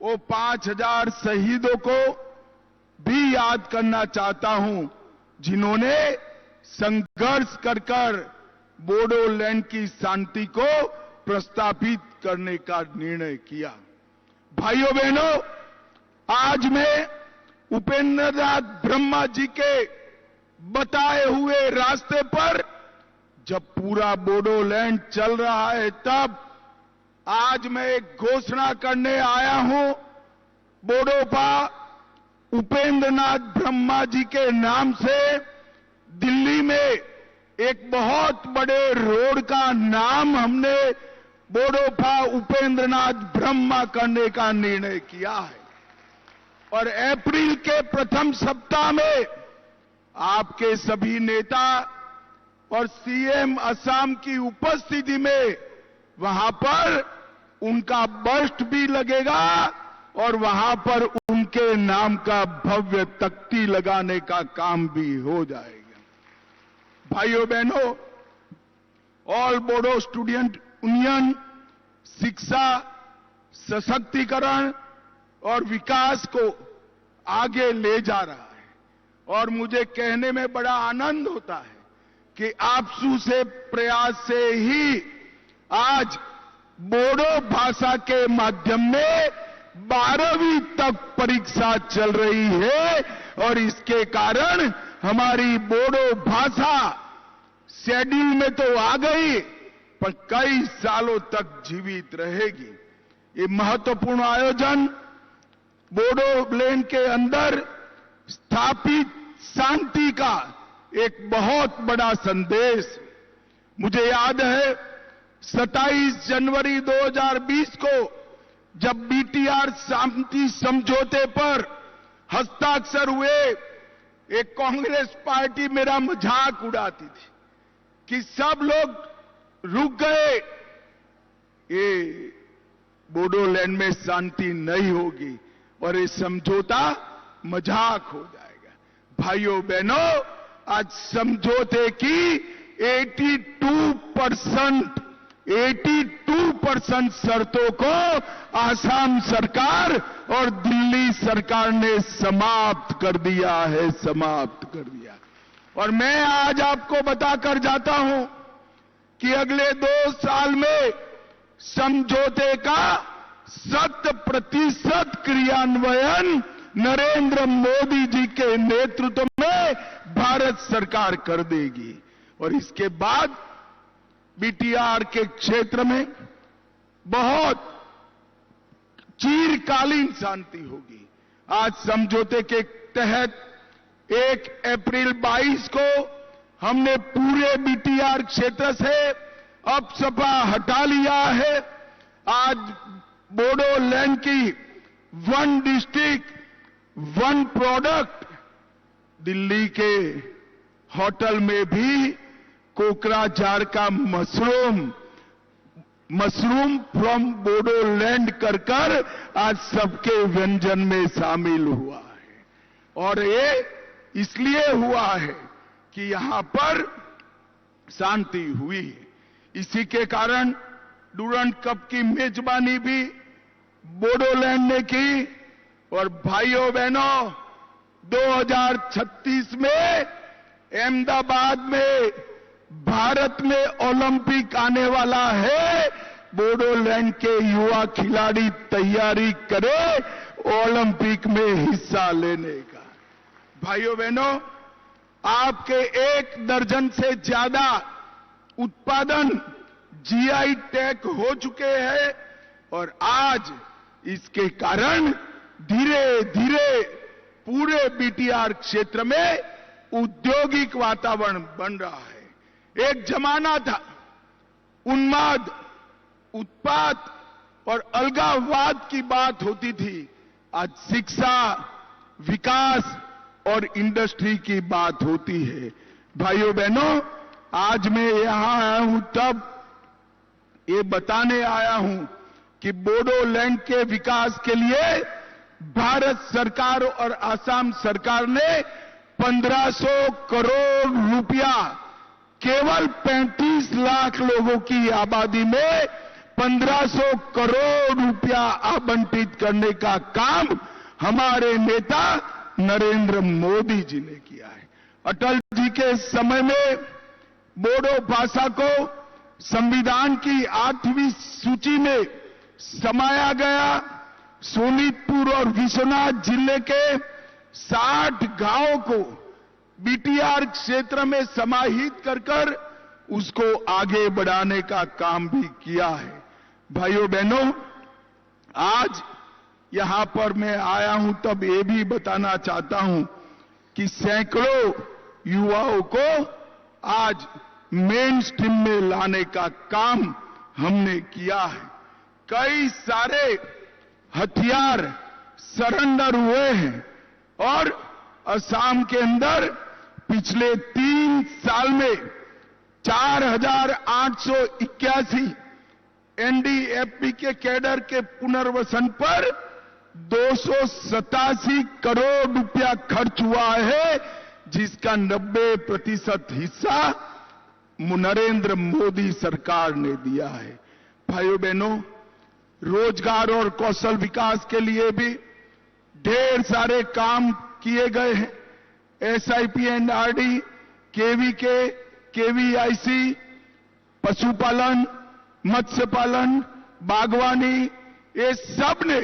वो 5000 शहीदों को भी याद करना चाहता हूं, जिन्होंने संघर्ष कर बोडोलैंड की शांति को प्रस्तापित करने का निर्णय किया। भाइयों बहनों, आज मैं उपेंद्रनाथ ब्रह्मा जी के बताए हुए रास्ते पर, जब पूरा बोडोलैंड चल रहा है, तब आज मैं एक घोषणा करने आया हूं। बोडोफा उपेंद्रनाथ ब्रह्मा जी के नाम से दिल्ली में एक बहुत बड़े रोड का नाम हमने बोडोफा उपेंद्रनाथ ब्रह्मा करने का निर्णय किया है और अप्रैल के प्रथम सप्ताह में आपके सभी नेता और सीएम असम की उपस्थिति में वहां पर उनका बस्ट भी लगेगा और वहां पर उनके नाम का भव्य तख्ती लगाने का काम भी हो जाएगा। भाइयों बहनों, ऑल बोडो स्टूडेंट यूनियन शिक्षा, सशक्तिकरण और विकास को आगे ले जा रहा है और मुझे कहने में बड़ा आनंद होता है कि आपसू से प्रयास से ही आज बोडो भाषा के माध्यम में 12वीं तक परीक्षा चल रही है और इसके कारण हमारी बोडो भाषा शेड्यूल में तो आ गई पर कई सालों तक जीवित रहेगी। ये महत्वपूर्ण आयोजन बोडोलैंड के अंदर स्थापित शांति का एक बहुत बड़ा संदेश। मुझे याद है 27 जनवरी 2020 को जब बीटीआर शांति समझौते पर हस्ताक्षर हुए, एक कांग्रेस पार्टी मेरा मजाक उड़ाती थी कि सब लोग रुक गए, ये बोडोलैंड में शांति नहीं होगी और ये समझौता मजाक हो जाएगा। भाइयों बहनों, आज समझौते की 82% शर्तों को आसाम सरकार और दिल्ली सरकार ने समाप्त कर दिया है, समाप्त कर दिया। और मैं आज आपको बताकर जाता हूं कि अगले 2 साल में समझौते का 100% क्रियान्वयन नरेंद्र मोदी जी के नेतृत्व में भारत सरकार कर देगी और इसके बाद बीटीआर के क्षेत्र में बहुत चिरकालीन शांति होगी। आज समझौते के तहत 1 अप्रैल 22 को हमने पूरे बीटीआर क्षेत्र से अपसपा हटा लिया है। आज बोडोलैंड की 1 डिस्ट्रिक्ट 1 प्रोडक्ट, दिल्ली के होटल में भी कोकराझार का मशरूम फ्रॉम बोडोलैंड कर आज सबके व्यंजन में शामिल हुआ है और ये इसलिए हुआ है कि यहां पर शांति हुई है। इसी के कारण डूरंड कप की मेजबानी भी बोडोलैंड ने की और भाइयों बहनों 2036 में अहमदाबाद में भारत में ओलंपिक आने वाला है। बोडोलैंड के युवा खिलाड़ी तैयारी करें ओलंपिक में हिस्सा लेने का। भाइयों बहनों, आपके 1 दर्जन से ज्यादा उत्पादन जीआई टैग हो चुके हैं और आज इसके कारण धीरे धीरे पूरे बीटीआर क्षेत्र में औद्योगिक वातावरण बन रहा है। एक जमाना था उन्माद, उत्पात और अलगाववाद की बात होती थी, आज शिक्षा, विकास और इंडस्ट्री की बात होती है। भाइयों बहनों, आज मैं यहां आया हूं तब ये बताने आया हूं कि बोडोलैंड के विकास के लिए भारत सरकार और असम सरकार ने 1500 करोड़ रुपया केवल 35 लाख लोगों की आबादी में 1500 करोड़ रुपया आवंटित करने का काम हमारे नेता नरेंद्र मोदी जी ने किया है। अटल जी के समय में बोडो भाषा को संविधान की 8वीं सूची में समाया गया। सोनीतपुर और विश्वनाथ जिले के 60 गांवों को बीटीआर क्षेत्र में समाहित कर उसको आगे बढ़ाने का काम भी किया है। भाइयों बहनों, आज यहां पर मैं आया हूं तब ये भी बताना चाहता हूं कि सैकड़ों युवाओं को आज मेन स्ट्रीम में लाने का काम हमने किया है। कई सारे हथियार सरेंडर हुए हैं और असम के अंदर पिछले 3 साल में 4,881 एनडीएफबी के कैडर के पुनर्वसन पर 287 करोड़ रुपया खर्च हुआ है, जिसका 90% हिस्सा नरेंद्र मोदी सरकार ने दिया है। भाइयों बहनों, रोजगार और कौशल विकास के लिए भी ढेर सारे काम किए गए हैं। SIP&RD, KVK, KVIC, पशुपालन, मत्स्य पालन, बागवानी, ये सब ने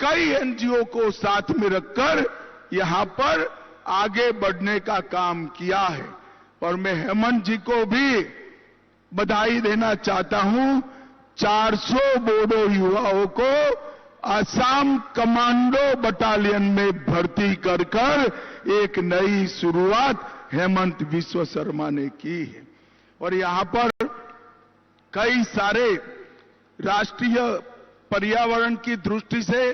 कई एनजीओ को साथ में रखकर यहां पर आगे बढ़ने का काम किया है। और मैं हेमंत जी को भी बधाई देना चाहता हूं। 400 बोडो युवाओं को असम कमांडो बटालियन में भर्ती कर एक नई शुरुआत हेमंत विश्व शर्मा ने की है। और यहां पर कई सारे राष्ट्रीय पर्यावरण की दृष्टि से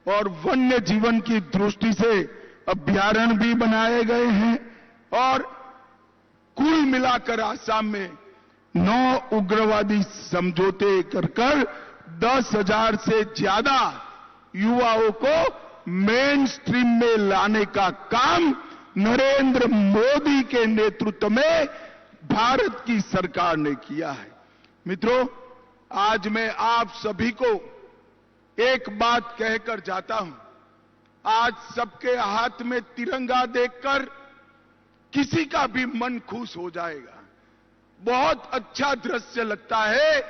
और वन्य जीवन की दृष्टि से अभ्यारण्य भी बनाए गए हैं। और कुल मिलाकर आसाम में 9 उग्रवादी समझौते कर 10,000 से ज्यादा युवाओं को मेन स्ट्रीम में लाने का काम नरेंद्र मोदी के नेतृत्व में भारत की सरकार ने किया है। मित्रों, आज मैं आप सभी को एक बात कहकर जाता हूं। आज सबके हाथ में तिरंगा देखकर किसी का भी मन खुश हो जाएगा। बहुत अच्छा दृश्य लगता है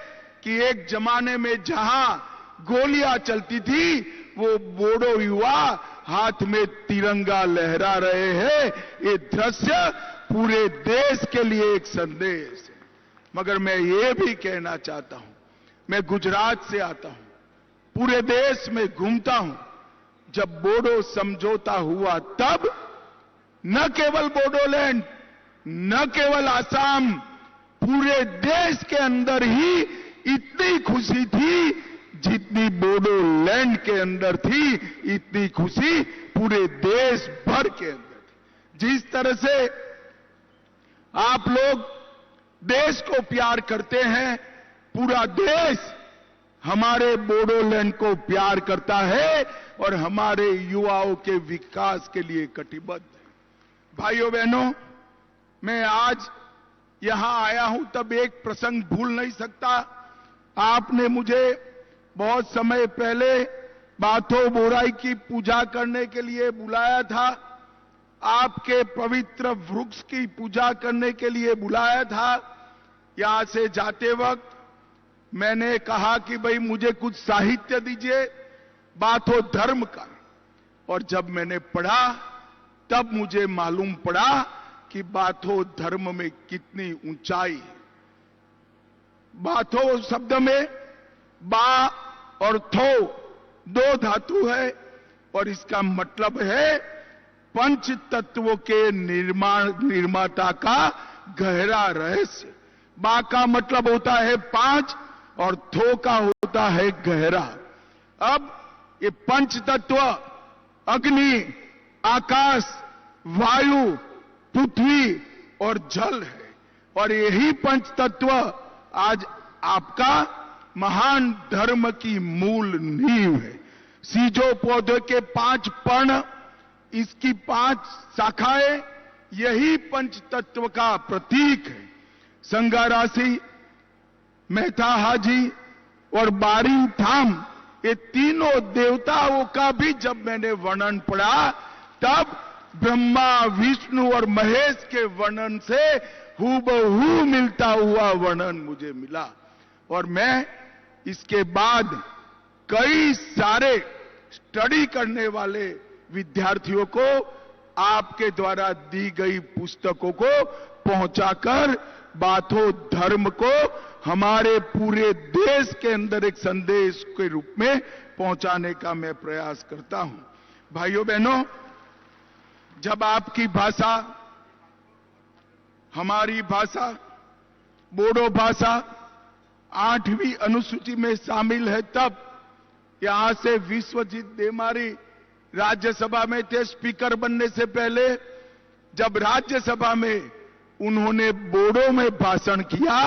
कि एक जमाने में जहां गोलियां चलती थी, वो बोडो युवा हाथ में तिरंगा लहरा रहे हैं। ये दृश्य पूरे देश के लिए एक संदेश है। मगर मैं ये भी कहना चाहता हूं, मैं गुजरात से आता हूं, पूरे देश में घूमता हूं। जब बोडो समझौता हुआ तब न केवल बोडोलैंड, न केवल आसाम, पूरे देश के अंदर ही इतनी खुशी थी जितनी बोडोलैंड के अंदर थी, इतनी खुशी पूरे देश भर के अंदर थी। जिस तरह से आप लोग देश को प्यार करते हैं, पूरा देश हमारे बोडोलैंड को प्यार करता है और हमारे युवाओं के विकास के लिए कटिबद्ध है। भाइयों बहनों, मैं आज यहां आया हूं तब एक प्रसंग भूल नहीं सकता। आपने मुझे बहुत समय पहले बाथो बोराई की पूजा करने के लिए बुलाया था, आपके पवित्र वृक्ष की पूजा करने के लिए बुलाया था। यहां से जाते वक्त मैंने कहा कि भाई मुझे कुछ साहित्य दीजिए बाथो धर्म का। और जब मैंने पढ़ा तब मुझे मालूम पड़ा कि बाथो धर्म में कितनी ऊंचाई है। बाथो शब्द में बा और थो 2 धातु है और इसका मतलब है पंच तत्वों के निर्माता का गहरा रहस्य। बा का मतलब होता है 5 और थो का होता है गहरा। अब ये पंच तत्व अग्नि, आकाश, वायु, पृथ्वी और जल है। और यही पंच तत्व आज आपका महान धर्म की मूल नींव है। सीजो पौधे के 5 पर्ण, इसकी 5 शाखाएं, यही पंच तत्व का प्रतीक है। संगा राशि, मेहता हाजी और बारिंग थाम, ये तीनों देवताओं का भी जब मैंने वर्णन पढ़ा तब ब्रह्मा, विष्णु और महेश के वर्णन से हूबहू मिलता हुआ वर्णन मुझे मिला। और मैं इसके बाद कई सारे स्टडी करने वाले विद्यार्थियों को आपके द्वारा दी गई पुस्तकों को पहुंचाकर बाथो धर्म को हमारे पूरे देश के अंदर एक संदेश के रूप में पहुंचाने का मैं प्रयास करता हूं। भाइयों बहनों, जब आपकी भाषा, हमारी भाषा, बोडो भाषा 8वीं अनुसूची में शामिल है, तब यहां से विश्वजीत देमारी राज्यसभा में थे स्पीकर बनने से पहले। जब राज्यसभा में उन्होंने बोडो में भाषण किया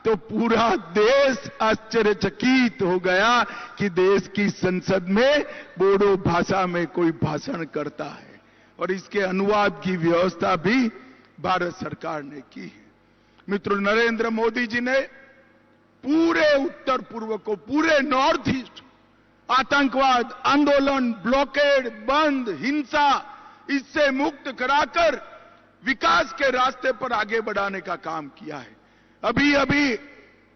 तो पूरा देश आश्चर्यचकित हो गया कि देश की संसद में बोडो भाषा में कोई भाषण करता है, और इसके अनुवाद की व्यवस्था भी भारत सरकार ने की है। मित्रों, नरेंद्र मोदी जी ने पूरे उत्तर पूर्व को, पूरे नॉर्थ ईस्ट, आतंकवाद, आंदोलन, ब्लॉकेड, बंद, हिंसा, इससे मुक्त कराकर विकास के रास्ते पर आगे बढ़ाने का काम किया है। अभी अभी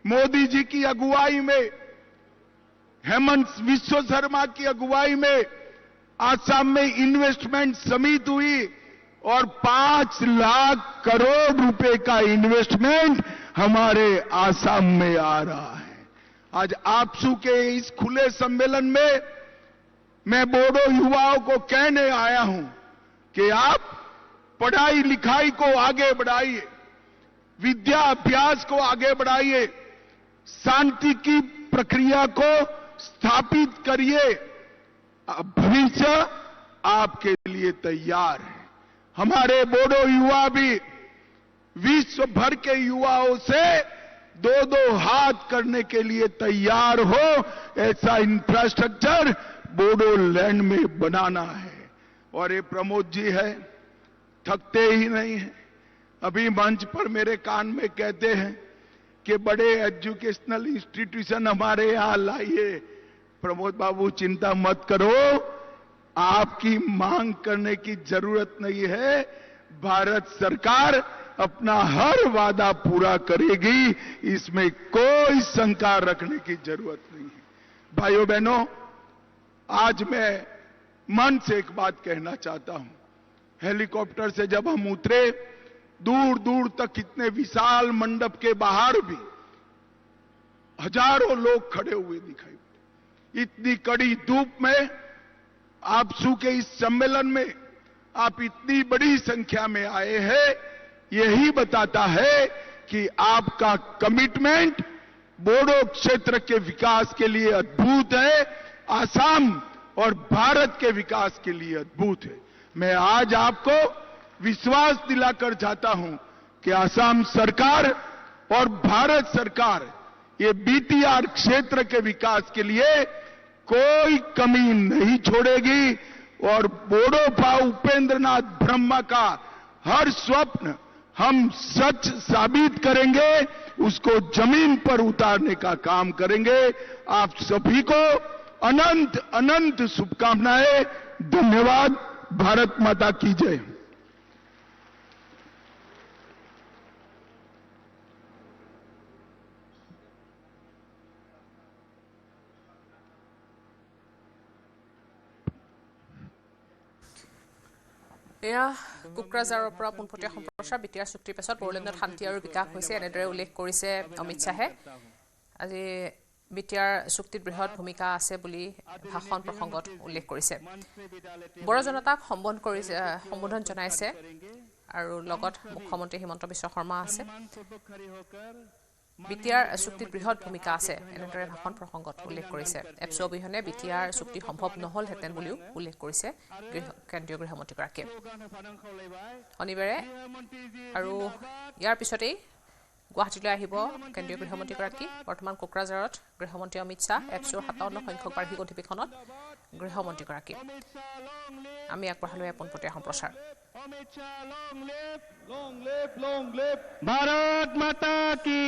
मोदी जी की अगुवाई में, हेमंत विश्व शर्मा की अगुवाई में आसाम में इन्वेस्टमेंट समिट हुई और 5 लाख करोड़ रुपए का इन्वेस्टमेंट हमारे आसाम में आ रहा है। आज आपसू के इस खुले सम्मेलन में मैं बोडो युवाओं को कहने आया हूं कि आप पढ़ाई लिखाई को आगे बढ़ाइए, विद्या अभ्यास को आगे बढ़ाइए, शांति की प्रक्रिया को स्थापित करिए। भविष्य आपके लिए तैयार है। हमारे बोडो युवा भी विश्व भर के युवाओं से 2-2 हाथ करने के लिए तैयार हो, ऐसा इंफ्रास्ट्रक्चर बोडोलैंड में बनाना है। और ये प्रमोद जी है, थकते ही नहीं है। अभी मंच पर मेरे कान में कहते हैं कि बड़े एजुकेशनल इंस्टीट्यूशन हमारे यहां लाइए। प्रमोद बाबू, चिंता मत करो, आपकी मांग करने की जरूरत नहीं है। भारत सरकार अपना हर वादा पूरा करेगी, इसमें कोई शंका रखने की जरूरत नहीं है। भाइयों बहनों, आज मैं मन से एक बात कहना चाहता हूं। हेलीकॉप्टर से जब हम उतरे, दूर दूर तक इतने विशाल मंडप के बाहर भी हजारों लोग खड़े हुए दिखाई पड़े। इतनी कड़ी धूप में आपसू के इस सम्मेलन में आप इतनी बड़ी संख्या में आए हैं, यही बताता है कि आपका कमिटमेंट बोडो क्षेत्र के विकास के लिए अद्भुत है, आसाम और भारत के विकास के लिए अद्भुत है। मैं आज आपको विश्वास दिलाकर चाहता हूं कि आसाम सरकार और भारत सरकार ये बीटीआर क्षेत्र के विकास के लिए कोई कमी नहीं छोड़ेगी, और बोडोफा उपेंद्रनाथ ब्रह्मा का हर स्वप्न हम सच साबित करेंगे, उसको जमीन पर उतारने का काम करेंगे। आप सभी को अनंत अनंत शुभकामनाएं। धन्यवाद। भारत माता की जय। এয়া কোকৰাঝাৰৰ পৰা পোনপটীয়া সম্প্ৰচাৰ। বিটিআৰ চুক্তিৰ পিছত বড়োলেণ্ডত শান্তি আৰু বিকাশ হৈছে, এনেদৰে উল্লেখ কৰিছে অমিত শ্বাহে। আজি বিটিআৰ চুক্তিত বৃহৎ ভূমিকা আছে বুলি ভাষণ প্ৰসংগত উল্লেখ কৰিছে। বড়ো জনতাক সম্বোধন জনাইছে আৰু লগত মুখ্যমন্ত্ৰী হিমন্ত বিশ্ব শৰ্মা আছে। বিটিআৰ চুক্তিত বৃহৎ ভূমিকা আছে, এনেদৰে ভাষণ প্ৰসংগত উল্লেখ কৰিছে। এপছু অবিহনে বিটিআৰ চুক্তি সম্ভৱ নহলহেঁতেন বুলিও উল্লেখ কৰিছে কেন্দ্ৰীয় গৃহমন্ত্ৰীগৰাকীয়ে। শনিবাৰে আৰু ইয়াৰ পিছতেই গুৱাহাটীলৈ আহিব কেন্দ্ৰীয় গৃহমন্ত্ৰীগৰাকী। বৰ্তমান কোকৰাঝাৰত গৃহমন্ত্ৰী অমিত শ্বাহ, এপছুৰ 57 সংখ্যক বাৰ্ষিক অধিৱেশনত গৃহমন্ত্ৰীগৰাকী। আমি আগবঢ়ালোঁ পোনপটীয়া সম্প্ৰচাৰ। भारत माता की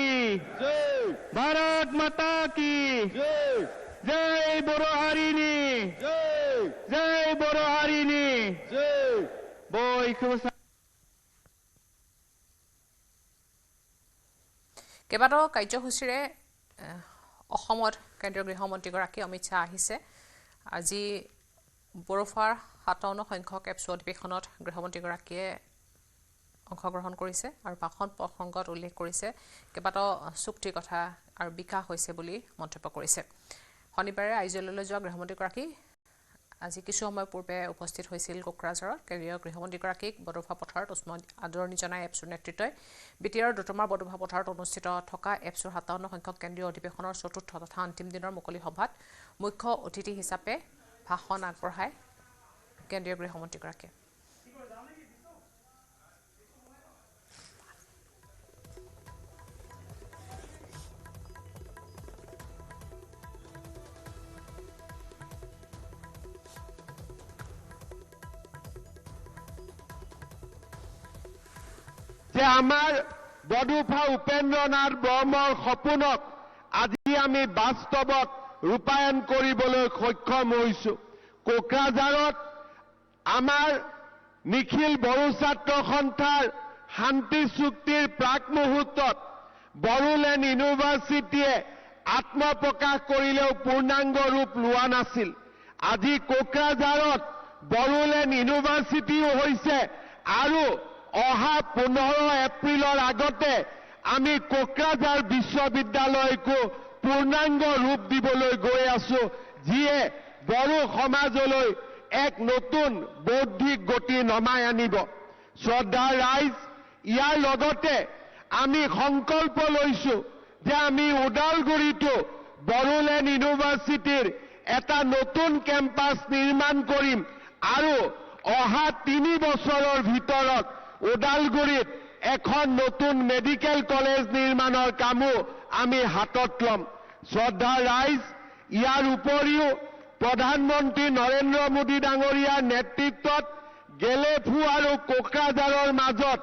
जय, भारत माता की जय, जय बोरो हारिनी जय, जय बोरो हारिनी जय। কেইবাটাও কাৰ্যসূচীৰে অসমত কেন্দ্ৰীয় গৃহমন্ত্ৰীগৰাকী অমিত শ্বাহ আহিছে। আজি বড়োফাৰ 57 সংখ্যক এপছু অধিৱেশনত গৃহমন্ত্ৰীগৰাকীয়ে অংশগ্ৰহণ কৰিছে আৰু ভাষণ প্ৰসংগত উল্লেখ কৰিছে কেইবাটাও চুক্তিৰ কথা আৰু বিকাশ হৈছে বুলি মন্তব্য কৰিছে। শনিবাৰে আইজললৈ যোৱা গৃহমন্ত্ৰীগৰাকী আজি কিছু সময় পূৰ্বে উপস্থিত হৈছিল কোকৰাঝাৰত। কেন্দ্ৰীয় গৃহমন্ত্ৰীগৰাকীক বড়োফা পথাৰত উষ্ম আদৰণি জনাই এপছুৰ নেতৃত্বই বিটিআৰ দুটমাৰ বড়োফা পথাৰত অনুষ্ঠিত থকা এপছুৰ 57 সংখ্যক কেন্দ্ৰীয় অধিৱেশনৰ চতুৰ্থ তথা অন্তিম দিনৰ মুকলি সভাত মুখ্য অতিথি হিচাপে ভাষণ আগবঢ়ায় কেন্দ্ৰীয় গৃহমন্ত্ৰীগৰাকীয়ে। যে আমাৰ বডোফা উপেন্দ্ৰনাথ বৰ্মৰ সপোনক আজি আমি বাস্তৱত ৰূপায়ণ কৰিবলৈ সক্ষম হৈছো। কোকৰাঝাৰত আমাৰ নিখিল বড়ো ছাত্ৰ সন্থাৰ শান্তি চুক্তিৰ প্ৰাক মুহূৰ্তত বড়োলেণ্ড ইউনিভাৰ্চিটিয়ে আত্মপ্ৰকাশ কৰিলেও পূৰ্ণাংগ ৰূপ লোৱা নাছিল। আজি কোকৰাঝাৰত বড়োলেণ্ড ইউনিভাৰ্চিটিও হৈছে আৰু অহা 15 এপ্ৰিলৰ আগতে আমি কোকৰাঝাৰ বিশ্ববিদ্যালয়কো পূৰ্ণাংগ ৰূপ দিবলৈ গৈ আছো, যিয়ে বড়ো সমাজলৈ এক নতুন বৌদ্ধিক গতি নমাই আনিব। শ্ৰদ্ধা ৰাইজ, ইয়াৰ লগতে আমি সংকল্প লৈছো যে আমি ওদালগুৰিতো বড়োলেণ্ড ইউনিভাৰ্চিটিৰ এটা নতুন কেম্পাছ নিৰ্মাণ কৰিম আৰু অহা 3 বছৰৰ ভিতৰত ওদালগুৰিত এখন নতুন মেডিকেল কলেজ নিৰ্মাণৰ কামো আমি হাতত ল'ম। শ্ৰদ্ধা ৰাইজ, ইয়াৰ উপৰিও প্ৰধানমন্ত্ৰী নৰেন্দ্ৰ মোদী ডাঙৰীয়াৰ নেতৃত্বত গেলেফু আৰু কোকৰাঝাৰৰ মাজত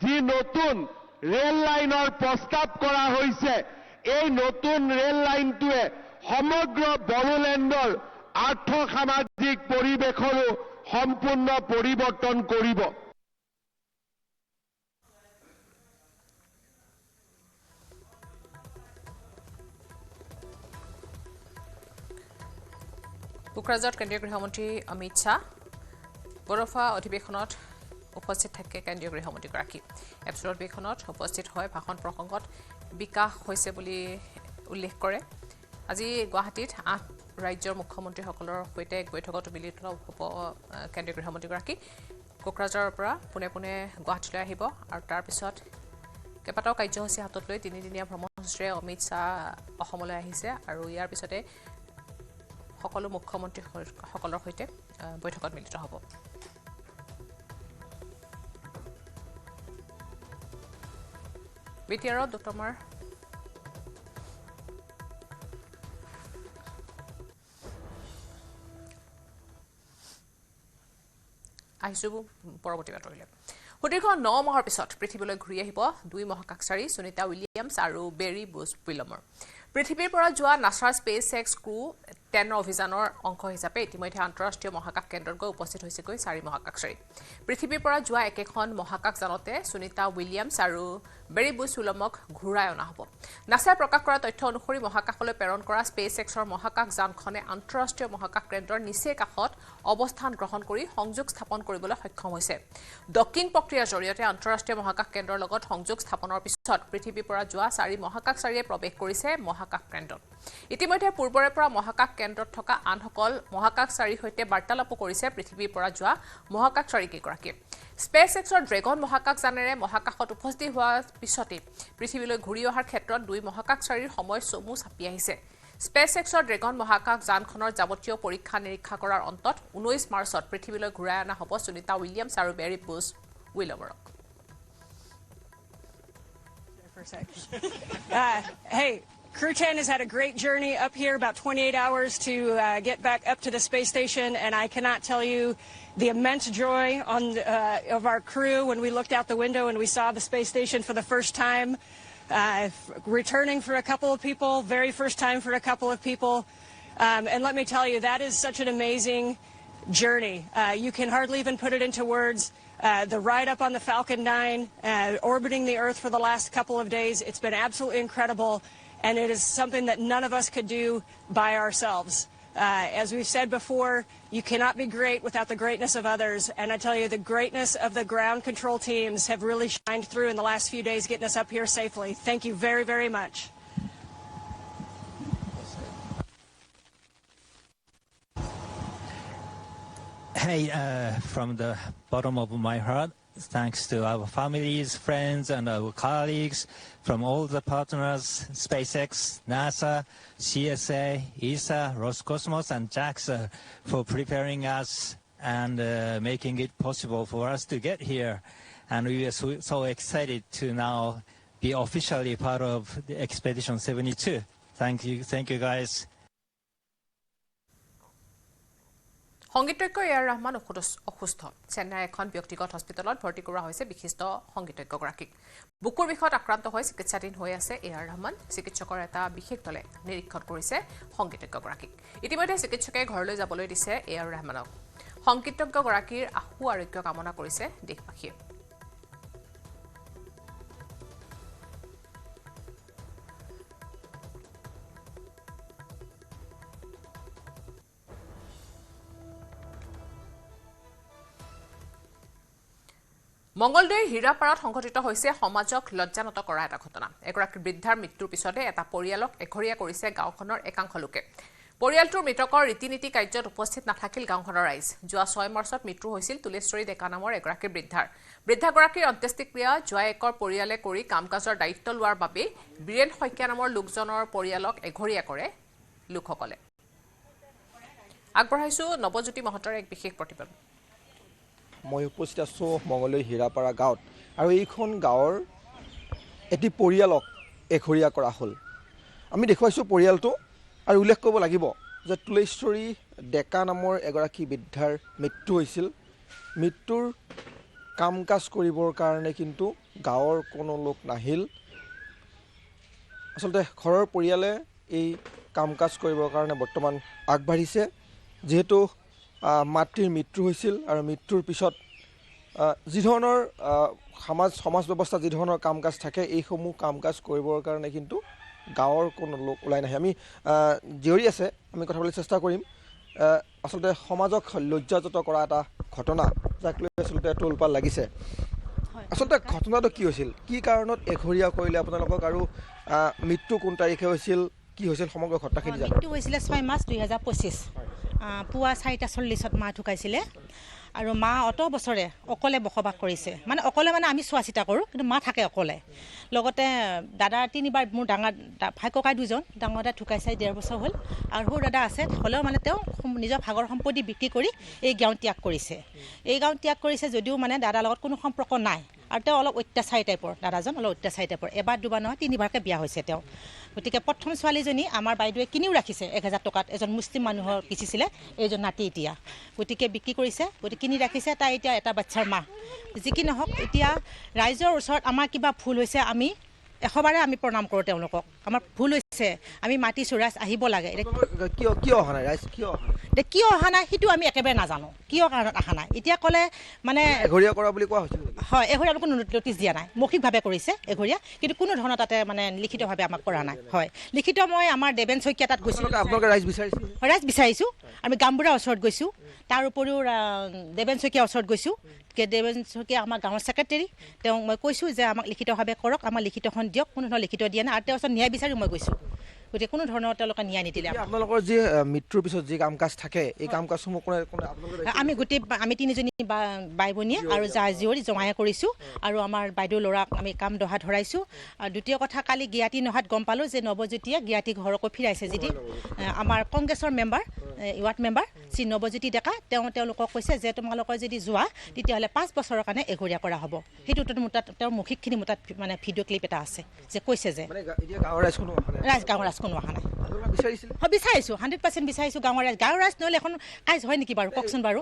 যি নতুন ৰেল লাইনৰ প্ৰস্তাৱ কৰা হৈছে, এই নতুন ৰেল লাইনটোৱে সমগ্ৰ বড়োলেণ্ডৰ আৰ্থ সামাজিক পৰিৱেশৰো সম্পূৰ্ণ পৰিৱৰ্তন কৰিব। কোকৰাঝাৰত কেন্দ্ৰীয় গৃহমন্ত্ৰী অমিত শ্বাহ, বড়োফা অধিৱেশনত উপস্থিত থাকে কেন্দ্ৰীয় গৃহমন্ত্ৰীগৰাকী। এপছৰ অধিৱেশনত উপস্থিত হৈ ভাষণ প্ৰসংগত বিকাশ হৈছে বুলি উল্লেখ কৰে। আজি গুৱাহাটীত 8 ৰাজ্যৰ মুখ্যমন্ত্ৰীসকলৰ সৈতে এক বৈঠকত মিলিত হ'ব কেন্দ্ৰীয় গৃহমন্ত্ৰীগৰাকী। কোকৰাঝাৰৰ পৰা পোনে পোনে গুৱাহাটীলৈ আহিব আৰু তাৰ পিছত কেইবাটাও কাৰ্যসূচী হাতত লৈ 3-দিনীয়া ভ্ৰমণসূচীৰে অমিত শ্বাহ অসমলৈ আহিছে আৰু ইয়াৰ পিছতে সকলো মুখ্যমন্ত্ৰীসকলৰ সৈতে বৈঠকত মিলিত হ'ব। বিটিআৰত ডক্টৰ আহিছোঁ পৰৱৰ্তী বাতৰিলৈ। সুদীৰ্ঘ 9 মাহৰ পিছত পৃথিৱীলৈ ঘূৰি আহিব 2 মহাকাশচাৰী সুনিতা উইলিয়ামছ আৰু বেৰী বুছ উইলমৰ। পৃথিৱীৰ পৰা যোৱা নাছাৰ স্পেচ এক্স ক্ৰু 10 অভিযানৰ অংশ হিচাপে ইতিমধ্যে আন্তঃৰাষ্ট্ৰীয় মহাকাশ কেন্দ্ৰত গৈ উপস্থিত হৈছেগৈ 4 মহাকাশচাৰী। পৃথিৱীৰ পৰা যোৱা একেখন মহাকাশযানতে সুনিতা উইলিয়ামছ আৰু বেৰী বুছ উইলমক ঘূৰাই অনা হ'ব। নাছাই প্ৰকাশ কৰা তথ্য অনুসৰি মহাকাশলৈ প্ৰেৰণ কৰা স্পেচ এক্সৰ মহাকাশযানখনে আন্তঃৰাষ্ট্ৰীয় মহাকাশ কেন্দ্ৰৰ নিচেই কাষত অৱস্থান গ্ৰহণ কৰি সংযোগ স্থাপন কৰিবলৈ সক্ষম হৈছে। ডকিং প্ৰক্ৰিয়াৰ জৰিয়তে আন্তঃৰাষ্ট্ৰীয় মহাকাশ কেন্দ্ৰৰ লগত সংযোগ স্থাপনৰ পিছত পৃথিৱীৰ পৰা যোৱা 4 মহাকাশচাৰীয়ে প্ৰৱেশ কৰিছে মহাকাশ কেন্দ্ৰত। ইতিমধ্যে পূৰ্বৰে পৰা মহাকাশ কেন্দ্ৰত থকা আনসকল মহাকাশচাৰীৰ সৈতে বাৰ্তালাপো কৰিছে পৃথিৱীৰ পৰা যোৱা মহাকাশচাৰীকেইগৰাকীয়ে। স্পেচ এক্সৰ ড্ৰেগন মহাকাশযানেৰে মহাকাশত উপস্থিত হোৱাৰ পিছতে পৃথিৱীলৈ ঘূৰি অহাৰ ক্ষেত্ৰত 2 মহাকাশচাৰীৰ সময় চমু চাপি আহিছে। স্পেচ এক্সৰ ড্ৰেগন মহাকাশযানখনৰ যাৱতীয় পৰীক্ষা নিৰীক্ষা কৰাৰ অন্তত 19 মাৰ্চত পৃথিৱীলৈ ঘূৰাই অনা হ'ব সুনিতা উইলিয়ামছ আৰু Barry Bush উইলমৰক। Hey, Crew 10 has had a great journey up here, about 28 hours to get back up to the space station, and I cannot tell you the immense joy of our crew when we looked out the window and we saw the space station for the first time, returning for a couple of people, very first time for a couple of people, and let me tell you, that is such an amazing journey. You can hardly even put it into words. The ride up on the Falcon 9, orbiting the Earth for the last couple of days, it's been absolutely incredible, and it is something that none of us could do by ourselves. As we've said before, you cannot be great without the greatness of others, and I tell you, the greatness of the ground control teams have really shined through in the last few days getting us up here safely. Thank you very, very much. Hey, from the bottom of my heart, thanks to our families, friends, and our colleagues from all the partners, SpaceX, NASA, CSA, ESA, Roscosmos, and JAXA for preparing us and making it possible for us to get here. And we are so excited to now be officially part of the Expedition 72. Thank you guys. সংগীতজ্ঞ AR. Rahman অসুস্থ চেন্নাই এখন ব্যক্তিগত হস্পিটেলত ভৰ্তি কৰা হৈছে বিশিষ্ট সংগীতজ্ঞগৰাকীক বুকুৰ বিষত আক্ৰান্ত হৈ চিকিৎসাধীন হৈ আছে এ.আৰ. ৰহমান চিকিৎসকৰ এটা বিশেষ দলে নিৰীক্ষণ কৰিছে সংগীতজ্ঞগৰাকীক ইতিমধ্যে চিকিৎসকে ঘৰলৈ যাবলৈ দিছে এ.আৰ. ৰহমানক সংগীতজ্ঞগৰাকীৰ আশু আৰোগ্য কামনা কৰিছে দেশবাসীয়ে মঙ্গলদৈৰ হীৰাপাৰাত সংঘটিত হৈছে সমাজক লজ্জানত কৰা এটা ঘটনা এগৰাকী বৃদ্ধাৰ মৃত্যুৰ পিছতে এটা পৰিয়ালক এঘৰীয়া কৰিছে গাঁওখনৰ একাংশ লোকে পৰিয়ালটোৰ মৃতকৰ ৰীতি-নীতি কাৰ্যত উপস্থিত নাথাকিল গাঁওখনৰ ৰাইজ যোৱা 6 মাৰ্চত মৃত্যু হৈছিল তুলেশ্বৰী ডেকা নামৰ এগৰাকী বৃদ্ধাগৰাকীৰ অন্ত্যেষ্টিক্ৰিয়া যোৱা একৰ পৰিয়ালে কৰি কাম-কাজৰ দায়িত্ব লোৱাৰ বাবে বীৰেন শইকীয়া নামৰ লোকজনৰ পৰিয়ালক এঘৰীয়া কৰে লোকসকলে আগবঢ়াইছো নৱজ্যোতি মহতৰ এক বিশেষ প্ৰতিবেদন মই উপস্থিত আছোঁ মঙ্গলদৈ হীৰাপাৰা গাঁৱত আৰু এইখন গাঁৱৰ এটি পৰিয়ালক এঘৰীয়া কৰা হ'ল আমি দেখুৱাইছোঁ পৰিয়ালটো আৰু উল্লেখ কৰিব লাগিব যে তুলেশ্বৰী ডেকা নামৰ এগৰাকী বৃদ্ধাৰ মৃত্যু হৈছিল মৃত্যুৰ কাম কাজ কৰিবৰ কাৰণে কিন্তু গাঁৱৰ কোনো লোক নাহিল আচলতে ঘৰৰ পৰিয়ালে এই কাম কাজ কৰিবৰ কাৰণে বৰ্তমান আগবাঢ়িছে যেহেতু মাতৃৰ মৃত্যু হৈছিল আৰু মৃত্যুৰ পিছত যি ধৰণৰ সমাজ ব্যৱস্থা যি ধৰণৰ কাম কাজ থাকে এইসমূহ কাম কাজ কৰিবৰ কাৰণে কিন্তু গাঁৱৰ কোনো লোক ওলাই নাহে আমি জিয়ৰি আছে আমি কথা ক'বলৈ চেষ্টা কৰিম আচলতে সমাজক লজ্জাজত কৰা এটা ঘটনা যাক লৈ আচলতে তোলপাল লাগিছে আচলতে ঘটনাটো কি হৈছিল কি কাৰণত এঘৰীয়া কৰিলে আপোনালোকক আৰু মৃত্যু কোন তাৰিখে হৈছিল কি হৈছিল সমগ্ৰ ঘটনাখিনি জানো মৃত্যু হৈছিলে 6 মাৰ্চ 2025 পুৱা 4:40 মা ঢুকাইছিলে আৰু মা অত বছৰে অকলে বসবাস কৰিছে মানে অকলে মানে আমি চোৱা চিতা কৰোঁ কিন্তু মা থাকে অকলে লগতে দাদা 3বাৰ মোৰ ডাঙৰ ভাই ককাই দুজন ডাঙৰ দাদা ঢুকাইছে 1.5 বছৰ হ'ল আৰু সৰু দাদা আছে হ'লেও মানে তেওঁ নিজৰ ভাগৰ সম্পত্তি বিক্ৰী কৰি এই গাঁও ত্যাগ কৰিছে যদিও মানে দাদাৰ লগত কোনো সম্পৰ্ক নাই আৰু তেওঁ অলপ অত্যাচাৰী টাইপৰ দাদাজন অলপ অত্যাচাৰী টাইপৰ এবাৰ দুবাৰ নহয় 3বাৰকৈ বিয়া হৈছে তেওঁ গতিকে প্ৰথম ছোৱালীজনী আমাৰ বাইদেৱে কিনিও ৰাখিছে 1000 টকাত এজন মুছলিম মানুহৰ কিনিছিলে এইজন নাতি এতিয়া গতিকে বিক্ৰী কৰিছে গতিকে কিনি ৰাখিছে তাই এতিয়া এটা বাচ্চাৰ মা যি কি নহওক এতিয়া ৰাইজৰ ওচৰত আমাৰ কিবা ভুল হৈছে আমি 100বাৰে আমি প্ৰণাম কৰোঁ তেওঁলোকক আমাৰ ভুল হৈছে আমি মাতিছোঁ ৰাইজ আহিব লাগে কিয় অহা নাই ৰাইজ কিয় অহা নাই সেইটো আমি একেবাৰে নাজানো কিয় কাৰণত অহা নাই এতিয়া ক'লে মানে এঘৰীয়া কৰা বুলি কোৱা হৈছিল হয় এঘৰীয়া কোনো নটিচ দিয়া নাই মৌখিকভাৱে কৰিছে এঘৰীয়া কিন্তু কোনো ধৰণৰ তাতে মানে লিখিতভাৱে আমাক কৰা নাই হয় লিখিত মই আমাৰ দেবেন শইকীয়া তাত গৈছিলোঁ আপোনালোকে ৰাইজ বিচাৰিছোঁ আমি গামবুঢ়াৰ ওচৰত গৈছোঁ তাৰ উপৰিও দেবেন শইকীয়াৰ ওচৰত গৈছোঁ দেবেন শইকীয়া আমাৰ গাঁৱৰ ছেক্ৰেটেৰী তেওঁক মই কৈছোঁ যে আমাক লিখিতভাৱে কৰক আমাৰ লিখিতখন দিয়ক কোনো ধৰণৰ লিখিত দিয়া নাই আৰু তেওঁৰ ওচৰত ন্যায় বিচাৰি মই গৈছোঁ গতিকে কোনো ধৰণৰ তেওঁলোকে ন্যায় নিদিলে আপোনালোকৰ যি মৃত্যুৰ পিছত যি কাম কাজ থাকে এই কাম কাজসমূহ আমি গোটেই আমি 3জনী বাই ভনীয়ে আৰু জীয়ৰী জমায়ে কৰিছোঁ আৰু আমাৰ বাইদেউ ল'ৰাক আমি কাম দহা ধৰাইছোঁ আৰু দ্বিতীয় কথা কালি জ্ঞাতি নহাত গম পালোঁ যে নৱজ্যোতিয়ে জ্ঞাতি ঘৰকৈ ফিৰাইছে যদি আমাৰ কংগ্ৰেছৰ member ward member Shri Nabajyoti Deka তেওঁলোকক কৈছে যে তোমালোকৰ যদি যোৱা তেতিয়াহ'লে 5 বছৰৰ কাৰণে এঘৰীয়া কৰা হ'ব সেইটো মোৰ তাত তেওঁৰ মৌখিকখিনি মোৰ তাত মানে ভিডিঅ' ক্লিপ এটা আছে যে কৈছে যে গাঁৱৰ ৰাইজ কোনো অহা নাই বিচাৰিছোঁ 100% বিচাৰিছোঁ গাঁৱৰ ৰাইজ নহ'লে এখন কাজ হয় নেকি বাৰু কওকচোন বাৰু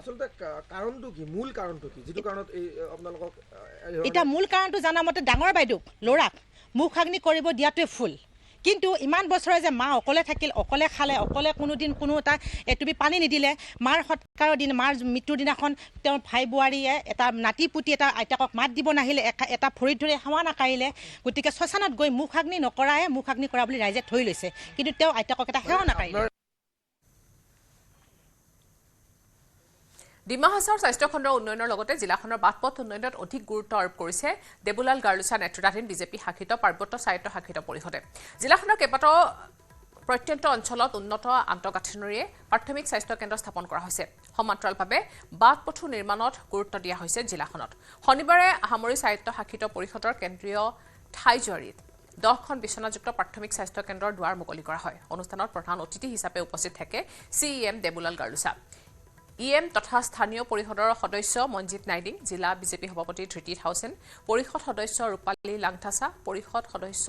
এতিয়া মূল কাৰণটো জানা মতে ডাঙৰ বাইদেউক ল'ৰাক মুখাগ্নি কৰিব দিয়াটোৱে ফুল কিন্তু ইমান বছৰে যে মা অকলে থাকিল অকলে খালে অকলে কোনোদিন কোনো এটা এটুপি পানী নিদিলে মাৰ সৎকাৰৰ দিন মাৰ মৃত্যুৰ দিনাখন তেওঁৰ ভাই বোৱাৰীয়ে এটা নাতি পুতি এটা আইতাকক মাত দিব নাহিলে এটা ভৰিত ধৰি সেৱা নাকাৰিলে গতিকে শ্মশানত গৈ মুখাগ্নি নকৰাই মুখাগ্নি কৰা বুলি ৰাইজে থৈ লৈছে কিন্তু তেওঁ আইতাকক এটা সেৱা নাকাৰিলে ডিমা হাছাওৰ স্বাস্থ্যখণ্ডৰ উন্নয়নৰ লগতে জিলাখনৰ বাটপথ উন্নয়নত অধিক গুৰুত্ব আৰোপ কৰিছে দেবুলাল গাৰ্লুছা নেতৃত্বাধীন বিজেপি শাসিত পাৰ্বত্য স্বায়ত্ত শাসিত পৰিষদে জিলাখনৰ কেইবাটাও প্ৰত্যন্ত অঞ্চলত উন্নত আন্তঃগাঁথনিৰে প্ৰাথমিক স্বাস্থ্য কেন্দ্ৰ স্থাপন কৰা হৈছে সমান্তৰালভাৱে বাট-পথু নিৰ্মাণত গুৰুত্ব দিয়া হৈছে জিলাখনত শনিবাৰে আহামৰী স্বায়ত্ত শাসিত পৰিষদৰ কেন্দ্ৰীয় ঠাইজুৱাৰীত 10খন বিচনাযুক্ত প্ৰাথমিক স্বাস্থ্য কেন্দ্ৰৰ দুৱাৰ মুকলি কৰা হয় অনুষ্ঠানত প্ৰধান অতিথি হিচাপে উপস্থিত থাকে CEM দেবুলাল গাৰ্লুছা EM তথা স্থানীয় পৰিষদৰ সদস্য মঞ্জিত নাইডিং জিলা বিজেপি সভাপতি ধৃতি থাউচেন পৰিষদ সদস্য ৰূপালী লাংথাসা পৰিষদ সদস্য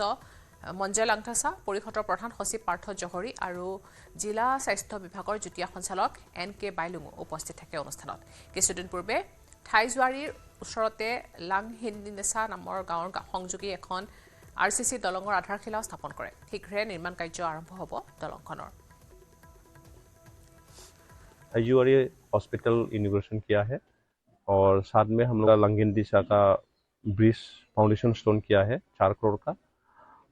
মঞ্জয় লাংথাছা, পৰিষদৰ প্ৰধান সচিব পাৰ্থ জহৰী আৰু জিলা স্বাস্থ্য বিভাগৰ যুটীয়া সঞ্চালক NK বাইলুঙো উপস্থিত থাকে অনুষ্ঠানত। কিছুদিন পূৰ্বে ঠাইজুৱাৰীৰ ওচৰতে লাংহিন্দিনেছা নামৰ গাঁৱৰ সংযোগী এখন RCC দলঙৰ আধাৰশিলা স্থাপন কৰে। শীঘ্ৰে নিৰ্মাণ কাৰ্য আৰম্ভ হ'ব দলংখনৰ। ठाइजुआरी हॉस्पिटल इनॉग्रेशन किया है और साथ में हम लोग लांगिंदिसा का ब्रिज फाउंडेशन स्टोन किया है 4 करोड़ का।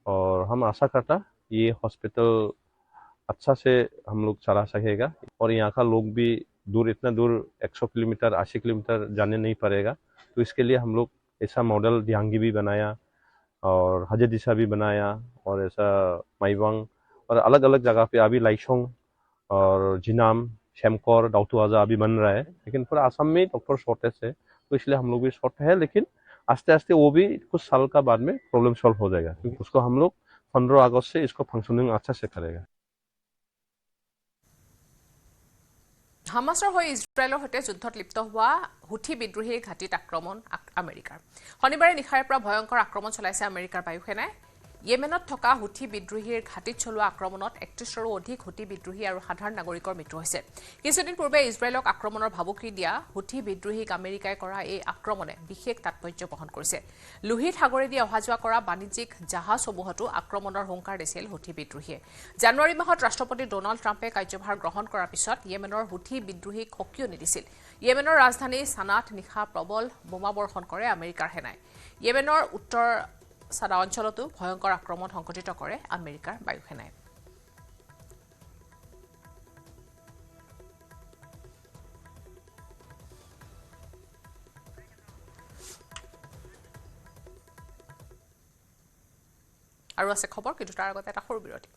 और हम आशा करता ये हॉस्पिटल अच्छा से हम लोग चला सकेगा और यहाँ का लोग भी इतना दूर 100 किलोमीटर 80 किलोमीटर जाने नहीं पड़ेगा। तो इसके लिए हम लोग ऐसा मॉडल दिहांगी भी बनाया और हजेदिशा भी बनाया और ऐसा माईवांग और अलग अलग जगह पे अभी लाइशोंग और जिनाम शेमकोर दाउतुआजा अभी बन रहा है। लेकिन पूरा असम में डॉक्टर शॉर्टेज है, तो इसलिए हम लोग भी शॉर्ट है। लेकिन आस्ते आस्ते वो भी कुछ साल का बाद में प्रॉब्लम सॉल्व हो जाएगा, क्योंकि उसको हम लोग 15 अगस्त से इसको फंक्शनिंग अच्छा से करेगा। হামাছৰ হৈ ইজৰাইলৰ সৈতে যুদ্ধত লিপ্ত হোৱা হুথি বিদ্ৰোহীৰ ঘাটিত আক্ৰমণ আমেৰিকাৰ। শনিবাৰে নিশাৰে পৰা ভয়ংকৰ আক্ৰমণ চলাইছে আমেৰিকাৰ বায়ুসেনাই। ইয়েমেনত থকা হুথি বিদ্ৰোহীৰ ঘাটিত চলোৱা আক্ৰমণত 31ৰো অধিক হুথি বিদ্ৰোহী আৰু সাধাৰণ নাগৰিকৰ মৃত্যু হৈছে। কিছুদিন পূৰ্বে ইজৰাইলক আক্ৰমণৰ ভাবুকি দিয়া হুথি বিদ্ৰোহীক আমেৰিকাই কৰা এই আক্ৰমণে বিশেষ তাৎপৰ্য বহন কৰিছে। লোহিত সাগৰেদি অহা যোৱা কৰা বাণিজ্যিক জাহাজসমূহতো আক্ৰমণৰ হুংকাৰ দিছিল হুথি বিদ্ৰোহীয়ে। জানুৱাৰী মাহত ৰাষ্ট্ৰপতি ডোনাল্ড ট্ৰাম্পে কাৰ্যভাৰ গ্ৰহণ কৰাৰ পিছত ইয়েমেনৰ হুথি বিদ্ৰোহীক সকিয়নি দিছিল। ইয়েমেনৰ ৰাজধানী সানাত নিশা প্ৰবল বোমাবৰ্ষণ কৰে আমেৰিকাৰ সেনাই। ইয়েমেনৰ উত্তৰ সাদা অঞ্চলতো ভয়ংকৰ আক্ৰমণ সংঘটিত কৰে আমেৰিকাৰ বায়ুসেনাই। আৰু আছে খবৰ, কিন্তু তাৰ আগতে এটা সৰু বিৰতি।